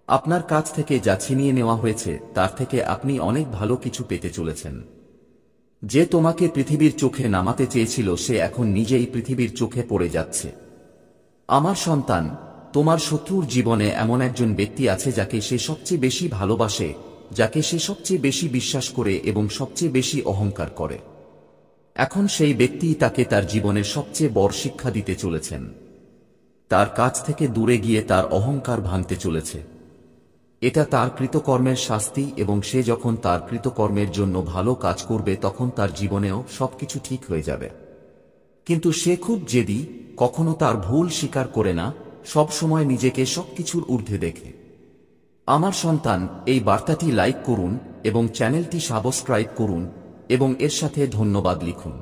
আপনার কাছ থেকে যা ছিনিয়ে নেওয়া হয়েছে তার থেকে আপনি অনেক ভালো কিছু পেতে চলেছেন। যে তোমাকে পৃথিবীর চোখে নামাতে চেয়েছিল সে এখন নিজেই পৃথিবীর চোখে পড়ে যাচ্ছে। আমার সন্তান, তোমার শত্রুর জীবনে এমন একজন ব্যক্তি আছে যাকে সে সবচেয়ে বেশি ভালোবাসে, যাকে সে সবচেয়ে বেশি বিশ্বাস করে এবং সবচেয়ে বেশি অহংকার করে। এখন সেই ব্যক্তি তাকে তার জীবনের সবচেয়ে বড় শিক্ষা দিতে চলেছেন। তার কাছ থেকে দূরে গিয়ে তার অহংকার ভাঙতে চলেছে। এটা তার কৃতকর্মের শাস্তি, এবং সে যখন তার কৃতকর্মের জন্য ভালো কাজ করবে তখন তার জীবনেও সবকিছু ঠিক হয়ে যাবে। কিন্তু সে খুব জেদি, কখনো তার ভুল স্বীকার করে না, সব সময় নিজেকে সবকিছুর ঊর্ধ্বে দেখে। আমার সন্তান, এই বার্তাটি লাইক করুন এবং চ্যানেলটি সাবস্ক্রাইব করুন এবং এর সাথে ধন্যবাদ লিখুন।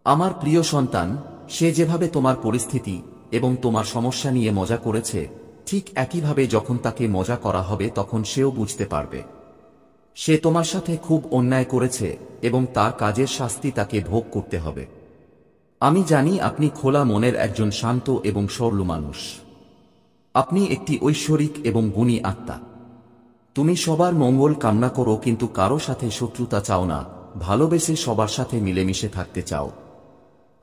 আমার প্রিয় সন্তান, সে যেভাবে তোমার পরিস্থিতি এবং তোমার সমস্যা নিয়ে মজা করেছে, ঠিক একইভাবে যখন তাকে মজা করা হবে তখন সেও বুঝতে পারবে সে তোমার সাথে খুব অন্যায় করেছে এবং তার কাজের শাস্তি তাকে ভোগ করতে হবে। আমি জানি আপনি খোলা মনের একজন শান্ত এবং সরল মানুষ। আপনি একটি ঐশ্বরিক এবং গুণী আত্মা। তুমি সবার মঙ্গল কামনা করো, কিন্তু কারো সাথে শত্রুতা চাও না, ভালোবেসে সবার সাথে মিলেমিশে থাকতে চাও।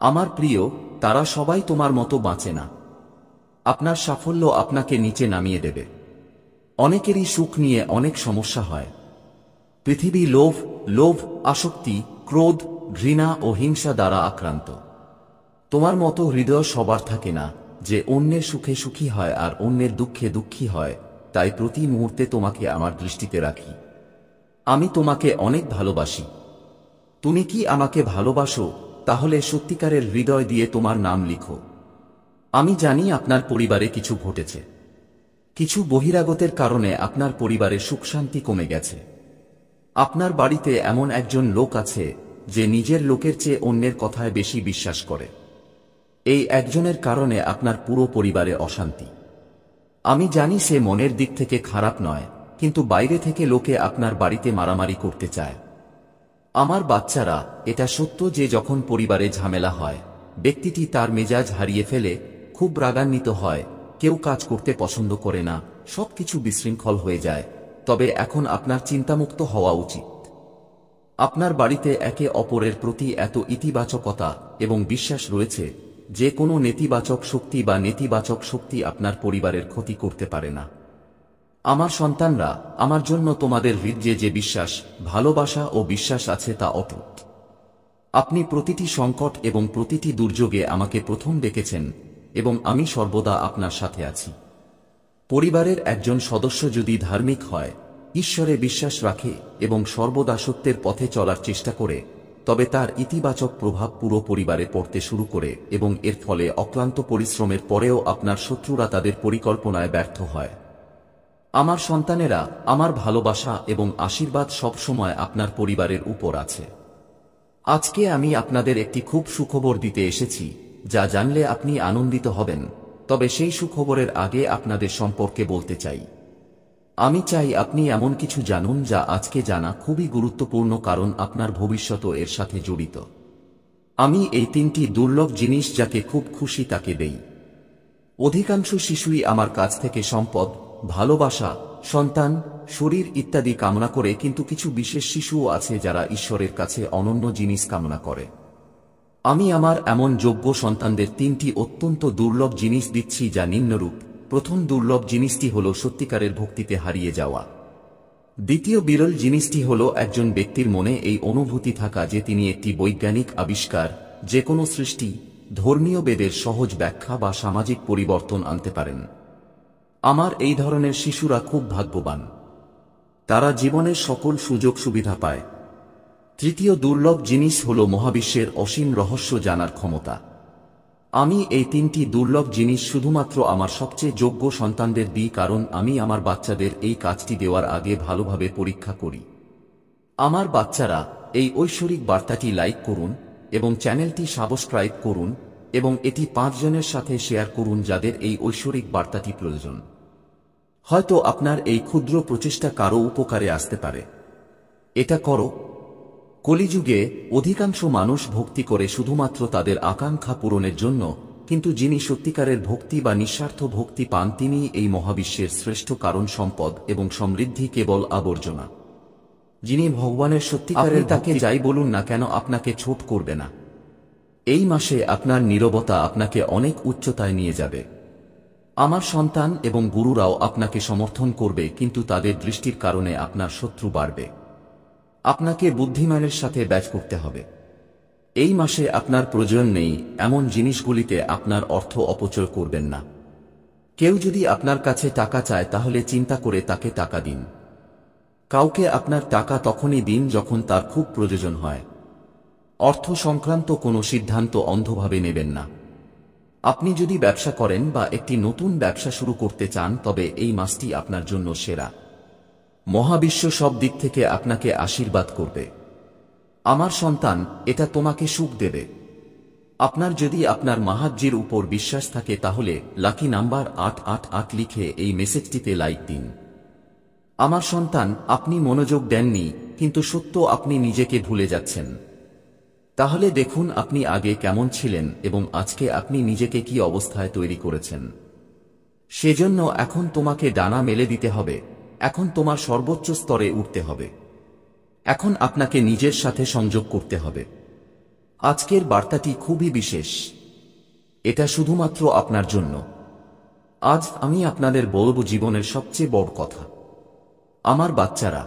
আমার প্রিয়, তারা সবাই তোমার মতো বাঁচে না। আপনার সাফল্য আপনাকে নিচে নামিয়ে দেবে। অনেকেরই সুখ নিয়ে অনেক সমস্যা হয়। পৃথিবী লোভ, আসক্তি, ক্রোধ, ঘৃণা ও হিংসা দ্বারা আক্রান্ত। তোমার মতো হৃদয় সবার থাকে না, যে অন্যের সুখে সুখী হয় আর অন্যের দুঃখে দুঃখী হয়। তাই প্রতি মুহূর্তে তোমাকে আমার দৃষ্টিতে রাখি। আমি তোমাকে অনেক ভালোবাসি। তুমি কি আমাকে ভালোবাসো? তাহলে সত্যিকারের হৃদয় দিয়ে তোমার নাম লিখো। আমি জানি আপনার পরিবারে কিছু ঘটেছে। কিছু বহিরাগতের কারণে আপনার পরিবারে সুখ শান্তি কমে গেছে। আপনার বাড়িতে এমন একজন লোক আছে যে নিজের লোকের চেয়ে অন্যের কথায় বেশি বিশ্বাস করে। এই একজনের কারণে আপনার পুরো পরিবারে অশান্তি। আমি জানি সে মনের দিক থেকে খারাপ নয়, কিন্তু বাইরে থেকে লোকে আপনার বাড়িতে মারামারি করতে চায়। আমার বাচ্চারা, এটা সত্য যে যখন পরিবারে ঝামেলা হয়, ব্যক্তিটি তার মেজাজ হারিয়ে ফেলে, খুব রাগান্বিত হয়, কেউ কাজ করতে পছন্দ করে না, সবকিছু বিশৃঙ্খল হয়ে যায়। তবে এখন আপনার চিন্তামুক্ত হওয়া উচিত। আপনার বাড়িতে একে অপরের প্রতি এত ইতিবাচকতা এবং বিশ্বাস রয়েছে যে কোনো নেতিবাচক শক্তি বা নেতিবাচক শক্তি আপনার পরিবারের ক্ষতি করতে পারে না। আমার সন্তানরা, আমার জন্য তোমাদের হৃদয়ে যে বিশ্বাস, ভালোবাসা ও বিশ্বাস আছে তা অটুট। আপনি প্রতিটি সংকট এবং প্রতিটি দুর্যোগে আমাকে প্রথম ডেকেছেন এবং আমি সর্বদা আপনার সাথে আছি। পরিবারের একজন সদস্য যদি ধার্মিক হয়, ঈশ্বরে বিশ্বাস রাখে এবং সর্বদা সত্যের পথে চলার চেষ্টা করে, তবে তার ইতিবাচক প্রভাব পুরো পরিবারে পড়তে শুরু করে এবং এর ফলে অক্লান্ত পরিশ্রমের পরেও আপনার শত্রুরা তাদের পরিকল্পনায় ব্যর্থ হয়। আমার সন্তানেরা, আমার ভালোবাসা এবং আশীর্বাদ সব সময় আপনার পরিবারের উপর আছে। আজকে আমি আপনাদের একটি খুব সুখবর দিতে এসেছি, যা জানলে আপনি আনন্দিত হবেন। তবে সেই সুখবরের আগে আপনাদের সম্পর্কে বলতে চাই। আমি চাই আপনি এমন কিছু জানুন যা আজকে জানা খুবই গুরুত্বপূর্ণ, কারণ আপনার ভবিষ্যৎও এর সাথে জড়িত। আমি এই তিনটি দুর্লভ জিনিস যাকে খুব খুশি তাকে দেই। অধিকাংশ শিশুই আমার কাছ থেকে সম্পদ, ভালোবাসা, সন্তান, শরীর ইত্যাদি কামনা করে, কিন্তু কিছু বিশেষ শিশুও আছে যারা ঈশ্বরের কাছে অনন্য জিনিস কামনা করে। আমি আমার এমন যোগ্য সন্তানদের তিনটি অত্যন্ত দুর্লভ জিনিস দিচ্ছি, যা নিম্নরূপ। প্রথম দুর্লভ জিনিসটি হল সত্যিকারের ভক্তিতে হারিয়ে যাওয়া। দ্বিতীয় বিরল জিনিসটি হল একজন ব্যক্তির মনে এই অনুভূতি থাকা যে তিনি একটি বৈজ্ঞানিক আবিষ্কার, যে কোনো সৃষ্টি, ধর্মীয় বেদের সহজ ব্যাখ্যা বা সামাজিক পরিবর্তন আনতে পারেন। আমার এই ধরনের শিশুরা খুব ভাগ্যবান। তারা জীবনের সকল সুযোগ সুবিধা পায়। তৃতীয় দুর্লভ জিনিস হল মহাবিশ্বের অসীম রহস্য জানার ক্ষমতা। আমি এই তিনটি দুর্লভ জিনিস শুধুমাত্র আমার সবচেয়ে যোগ্য সন্তানদের দিই, কারণ আমি আমার বাচ্চাদের এই কাজটি দেওয়ার আগে ভালোভাবে পরীক্ষা করি। আমার বাচ্চারা, এই ঐশ্বরিক বার্তাটি লাইক করুন এবং চ্যানেলটি সাবস্ক্রাইব করুন এবং এটি 5 জনের সাথে শেয়ার করুন যাদের এই ঐশ্বরিক বার্তাটি প্রয়োজন। হয়তো আপনার এই ক্ষুদ্র প্রচেষ্টা কারো উপকারে আসতে পারে। এটা করো। কলিযুগে অধিকাংশ মানুষ ভক্তি করে শুধুমাত্র তাদের আকাঙ্ক্ষা পূরণের জন্য, কিন্তু যিনি সত্যিকারের ভক্তি বা নিঃস্বার্থ ভক্তি পান তিনি এই মহাবিশ্বের শ্রেষ্ঠ কারণ। সম্পদ এবং সমৃদ্ধি কেবল আবর্জনা। যিনি ভগবানের সত্যিকারের, তাকে যাই বলুন না কেন আপনাকে ছোট করবে না। এই মাসে আপনার নীরবতা আপনাকে অনেক উচ্চতায় নিয়ে যাবে। আমার সন্তান এবং গুরুরাও আপনাকে সমর্থন করবে, কিন্তু তাদের দৃষ্টির কারণে আপনার শত্রু বাড়বে। আপনাকে বুদ্ধিমানের সাথে ব্যাচ করতে হবে। এই মাসে আপনার প্রয়োজন নেই এমন জিনিসগুলিতে আপনার অর্থ অপচয় করবেন না। কেউ যদি আপনার কাছে টাকা চায় তাহলে চিন্তা করে তাকে টাকা দিন। কাউকে আপনার টাকা তখনই দিন যখন তার খুব প্রয়োজন হয়। অর্থ সংক্রান্ত কোনো সিদ্ধান্ত অন্ধভাবে নেবেন না। আপনি যদি ব্যবসা করেন বা একটি নতুন ব্যবসা শুরু করতে চান তবে এই মাসটি আপনার জন্য সেরা। মহাবিশ্ব সব দিক থেকে আপনাকে আশীর্বাদ করবে। আমার সন্তান, এটা তোমাকে সুখ দেবে। আপনার যদি আপনার মাহাজ্জির উপর বিশ্বাস থাকে তাহলে লাকি নাম্বার 888 লিখে এই মেসেজটিতে লাইক দিন। আমার সন্তান, আপনি মনোযোগ দেননি, কিন্তু সত্য আপনি নিজেকে ভুলে যাচ্ছেন। তাহলে দেখুন আপনি আগে কেমন ছিলেন এবং আজকে আপনি নিজেকে কি অবস্থায় তৈরি করেছেন। সেজন্য এখন তোমাকে ডানা মেলে দিতে হবে, এখন তোমার সর্বোচ্চ স্তরে উঠতে হবে, এখন আপনাকে নিজের সাথে সংযোগ করতে হবে। আজকের বার্তাটি খুবই বিশেষ, এটা শুধুমাত্র আপনার জন্য। আজ আমি আপনাদের বলবো জীবনের সবচেয়ে বড় কথা। আমার বাচ্চারা,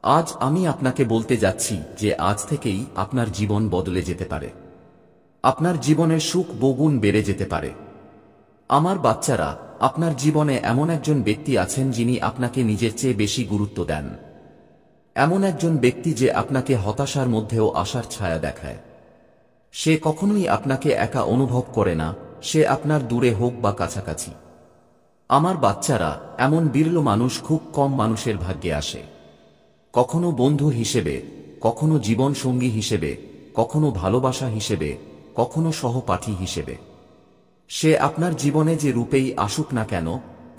আজ আমি আপনাকে বলতে যাচ্ছি যে আজ থেকেই আপনার জীবন বদলে যেতে পারে, আপনার জীবনের সুখ বহুগুণ বেড়ে যেতে পারে। আমার বাচ্চারা, আপনার জীবনে এমন একজন ব্যক্তি আছেন যিনি আপনাকে নিজের চেয়ে বেশি গুরুত্ব দেন, এমন একজন ব্যক্তি যে আপনাকে হতাশার মধ্যেও আশার ছায়া দেখায়। সে কখনোই আপনাকে একা অনুভব করে না, সে আপনার দূরে হোক বা কাছাকাছি। আমার বাচ্চারা, এমন বিরল মানুষ খুব কম মানুষের ভাগ্যে আসে। কখনো বন্ধু হিসেবে, কখনো জীবন সঙ্গী হিসেবে, কখনো ভালোবাসা হিসেবে, কখনো সহপাঠী হিসেবে। সে আপনার জীবনে যে রূপেই আসুক না কেন,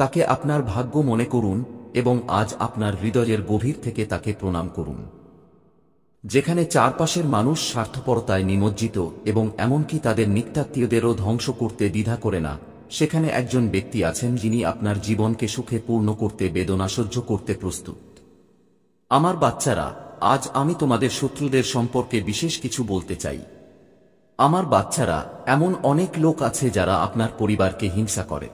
তাকে আপনার ভাগ্য মনে করুন এবং আজ আপনার হৃদয়ের গভীর থেকে তাকে প্রণাম করুন। যেখানে চারপাশের মানুষ স্বার্থপরতায় নিমজ্জিত এবং এমনকি তাদের নিকটাত্মীয়দেরও ধ্বংস করতে দ্বিধা করে না, সেখানে একজন ব্যক্তি আছেন যিনি আপনার জীবনকে সুখে পূর্ণ করতে বেদনা সহ্য করতে প্রস্তুত। আমার বাচ্চারা, আজ আমি তোমাদের শত্রুদের সম্পর্কে বিশেষ কিছু বলতে চাই। আমার বাচ্চারা, এমন অনেক লোক আছে যারা আপনার পরিবারকে হিংসা করে।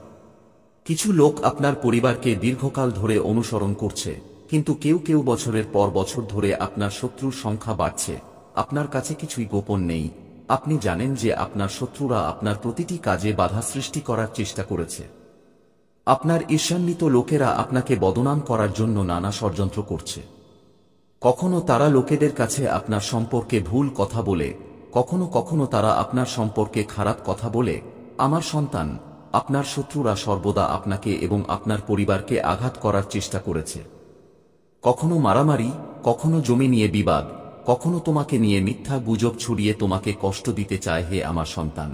কিছু লোক আপনার পরিবারকে দীর্ঘকাল ধরে অনুসরণ করছে, কিন্তু কেউ কেউ বছরের পর বছর ধরে আপনার শত্রুর সংখ্যা বাড়ছে। আপনার কাছে কিছুই গোপন নেই, আপনি জানেন যে আপনার শত্রুরা আপনার প্রতিটি কাজে বাধা সৃষ্টি করার চেষ্টা করেছে। আপনার ঈর্ষান্বিত লোকেরা আপনাকে বদনাম করার জন্য নানা ষড়যন্ত্র করছে। কখনো তারা লোকেদের কাছে আপনার সম্পর্কে ভুল কথা বলে, কখনো কখনো তারা আপনার সম্পর্কে খারাপ কথা বলে। আমার সন্তান, আপনার শত্রুরা সর্বদা আপনাকে এবং আপনার পরিবারকে আঘাত করার চেষ্টা করেছে। কখনো মারামারি, কখনো জমি নিয়ে বিবাদ, কখনো তোমাকে নিয়ে মিথ্যা গুজব ছড়িয়ে তোমাকে কষ্ট দিতে চায়। হে আমার সন্তান,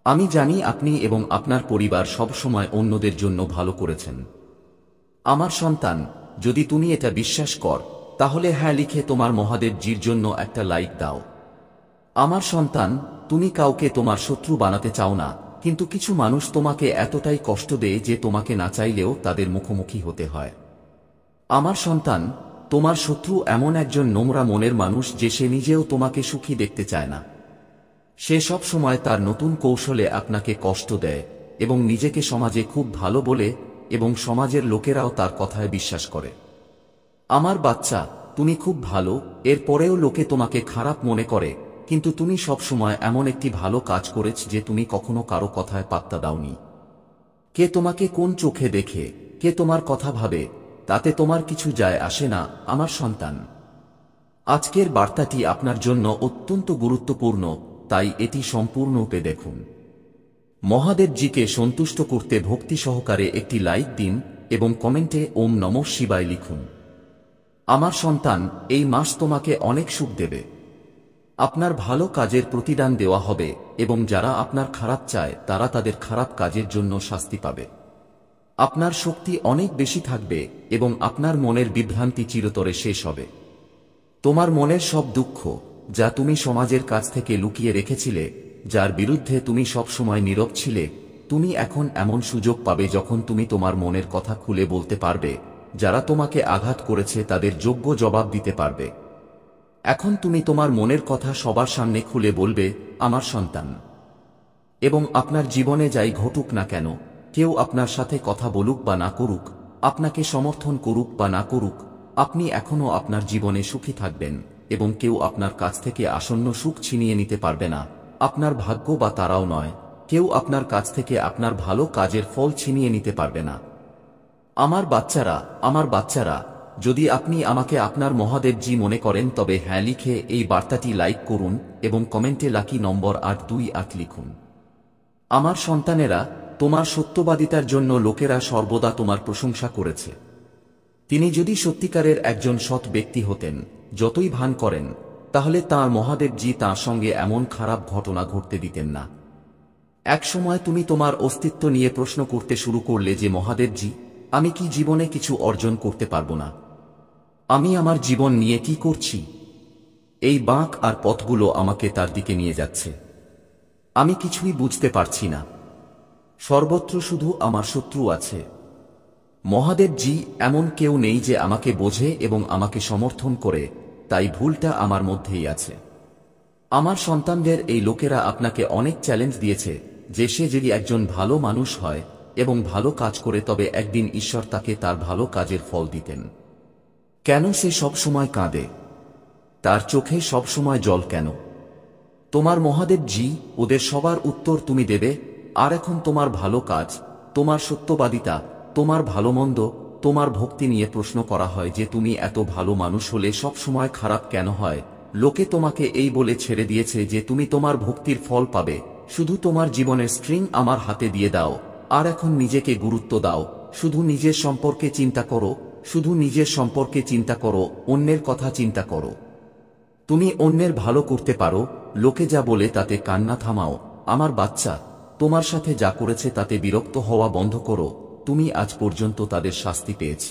আমি জানি আপনি এবং আপনার পরিবার সব সময় অন্যদের জন্য ভালো করেছেন। আমার সন্তান, যদি তুমি এটা বিশ্বাস কর, তাহলে হ্যাঁ লিখে তোমার মহাদেবজির জন্য একটা লাইক দাও। আমার সন্তান, তুমি কাউকে তোমার শত্রু বানাতে চাও না, কিন্তু কিছু মানুষ তোমাকে এতটাই কষ্ট দেয় যে তোমাকে না চাইলেও তাদের মুখোমুখি হতে হয়। আমার সন্তান, তোমার শত্রু এমন একজন নোংরা মনের মানুষ যে সে নিজেও তোমাকে সুখী দেখতে চায় না। সে সব সময় তার নতুন কৌশলে আপনাকে কষ্ট দেয় এবং নিজেকে সমাজে খুব ভালো বলে এবং সমাজের লোকেরাও তার কথায় বিশ্বাস করে। আমার বাচ্চা, তুমি খুব ভালো, এর পরেও লোকে তোমাকে খারাপ মনে করে, কিন্তু তুমি সব সময় এমন একটি ভালো কাজ করেছ যে তুমি কখনো কারো কথায় পাত্তা দাওনি। কে তোমাকে কোন চোখে দেখে, কে তোমার কথা ভাবে, তাতে তোমার কিছু যায় আসে না। আমার সন্তান, আজকের বার্তাটি আপনার জন্য অত্যন্ত গুরুত্বপূর্ণ, তাই এটি সম্পূর্ণরূপে দেখুন। মহাদেবজিকে সন্তুষ্ট করতে ভক্তি সহকারে একটি লাইক দিন এবং কমেন্টে ওম নমঃ শিবায় লিখুন। আমার সন্তান, এই মাস তোমাকে অনেক সুখ দেবে। আপনার ভালো কাজের প্রতিদান দেওয়া হবে এবং যারা আপনার খারাপ চায় তারা তাদের খারাপ কাজের জন্য শাস্তি পাবে। আপনার শক্তি অনেক বেশি থাকবে এবং আপনার মনের বিভ্রান্তি চিরতরে শেষ হবে। তোমার মনের সব দুঃখ, যা তুমি সমাজের কাছ থেকে লুকিয়ে রেখেছিলে, যার বিরুদ্ধে তুমি সব সময় নীরব ছিলে, তুমি এখন এমন সুযোগ পাবে যখন তুমি তোমার মনের কথা খুলে বলতে পারবে। যারা তোমাকে আঘাত করেছে তাদের যোগ্য জবাব দিতে পারবে। এখন তুমি তোমার মনের কথা সবার সামনে খুলে বলবে। আমার সন্তান, এবং আপনার জীবনে যাই ঘটুক না কেন, কেউ আপনার সাথে কথা বলুক বা না করুক, আপনাকে সমর্থন করুক বা না করুক, আপনি এখনো আপনার জীবনে সুখী থাকবেন এবং কেউ আপনার কাছ থেকে আসন্ন সুখ ছিনিয়ে নিতে পারবে না। আপনার ভাগ্য বা তারাও নয়, কেউ আপনার কাছ থেকে আপনার ভালো কাজের ফল ছিনিয়ে নিতে পারবে না। আমার বাচ্চারা, যদি আপনি আমাকে আপনার মহাদেবজি মনে করেন তবে হ্যাঁ লিখে এই বার্তাটি লাইক করুন এবং কমেন্টে লাকি নম্বর 828 লিখুন। আমার সন্তানেরা, তোমার সত্যবাদিতার জন্য লোকেরা সর্বদা তোমার প্রশংসা করেছে। তিনি যদি সত্যিকারের একজন সৎ ব্যক্তি হতেন, যতই ভান করেন, তাহলে তাঁর মহাদেবজি তাঁর সঙ্গে এমন খারাপ ঘটনা ঘটতে দিতেন না। এক সময় তুমি তোমার অস্তিত্ব নিয়ে প্রশ্ন করতে শুরু করলে যে মহাদেবজি, আমি কি জীবনে কিছু অর্জন করতে পারব না? আমি আমার জীবন নিয়ে কি করছি? এই বাঁক আর পথগুলো আমাকে তার দিকে নিয়ে যাচ্ছে। আমি কিছুই বুঝতে পারছি না। সর্বত্র শুধু আমার শত্রু আছে। মহাদেবজি, এমন কেউ নেই যে আমাকে বোঝে এবং আমাকে সমর্থন করে, তাই ভুলটা আমার মধ্যেই আছে। আমার সন্তানদের এই লোকেরা আপনাকে অনেক চ্যালেঞ্জ দিয়েছে যে সে যদি একজন ভালো মানুষ হয় এবং ভালো কাজ করে তবে একদিন ঈশ্বর তাকে তার ভালো কাজের ফল দিতেন। কেন সে সব সময় কাঁদে? তার চোখে সব সময় জল কেন? তোমার মহাদেবজি, ওদের সবার উত্তর তুমি দেবে। আর এখন তোমার ভালো কাজ, তোমার সত্যবাদিতা, তোমার ভালোমন্দ, তোমার ভক্তি নিয়ে প্রশ্ন করা হয় যে তুমি এত ভালো মানুষ হলে সব সময় খারাপ কেন হয়? লোকে তোমাকে এই বলে ছেড়ে দিয়েছে যে তুমি তোমার ভক্তির ফল পাবে। শুধু তোমার জীবনের স্ট্রিং আমার হাতে দিয়ে দাও, আর এখন নিজেকে গুরুত্ব দাও। শুধু নিজের সম্পর্কে চিন্তা করো, শুধু নিজের সম্পর্কে চিন্তা করো, অন্যের কথা চিন্তা করো। তুমি অন্যের ভালো করতে পারো। লোকে যা বলে তাতে কান্না থামাও। আমার বাচ্চা, তোমার সাথে যা করেছে তাতে বিরক্ত হওয়া বন্ধ করো। তুমি আজ পর্যন্ত তাদের শাস্তি পেয়েছ।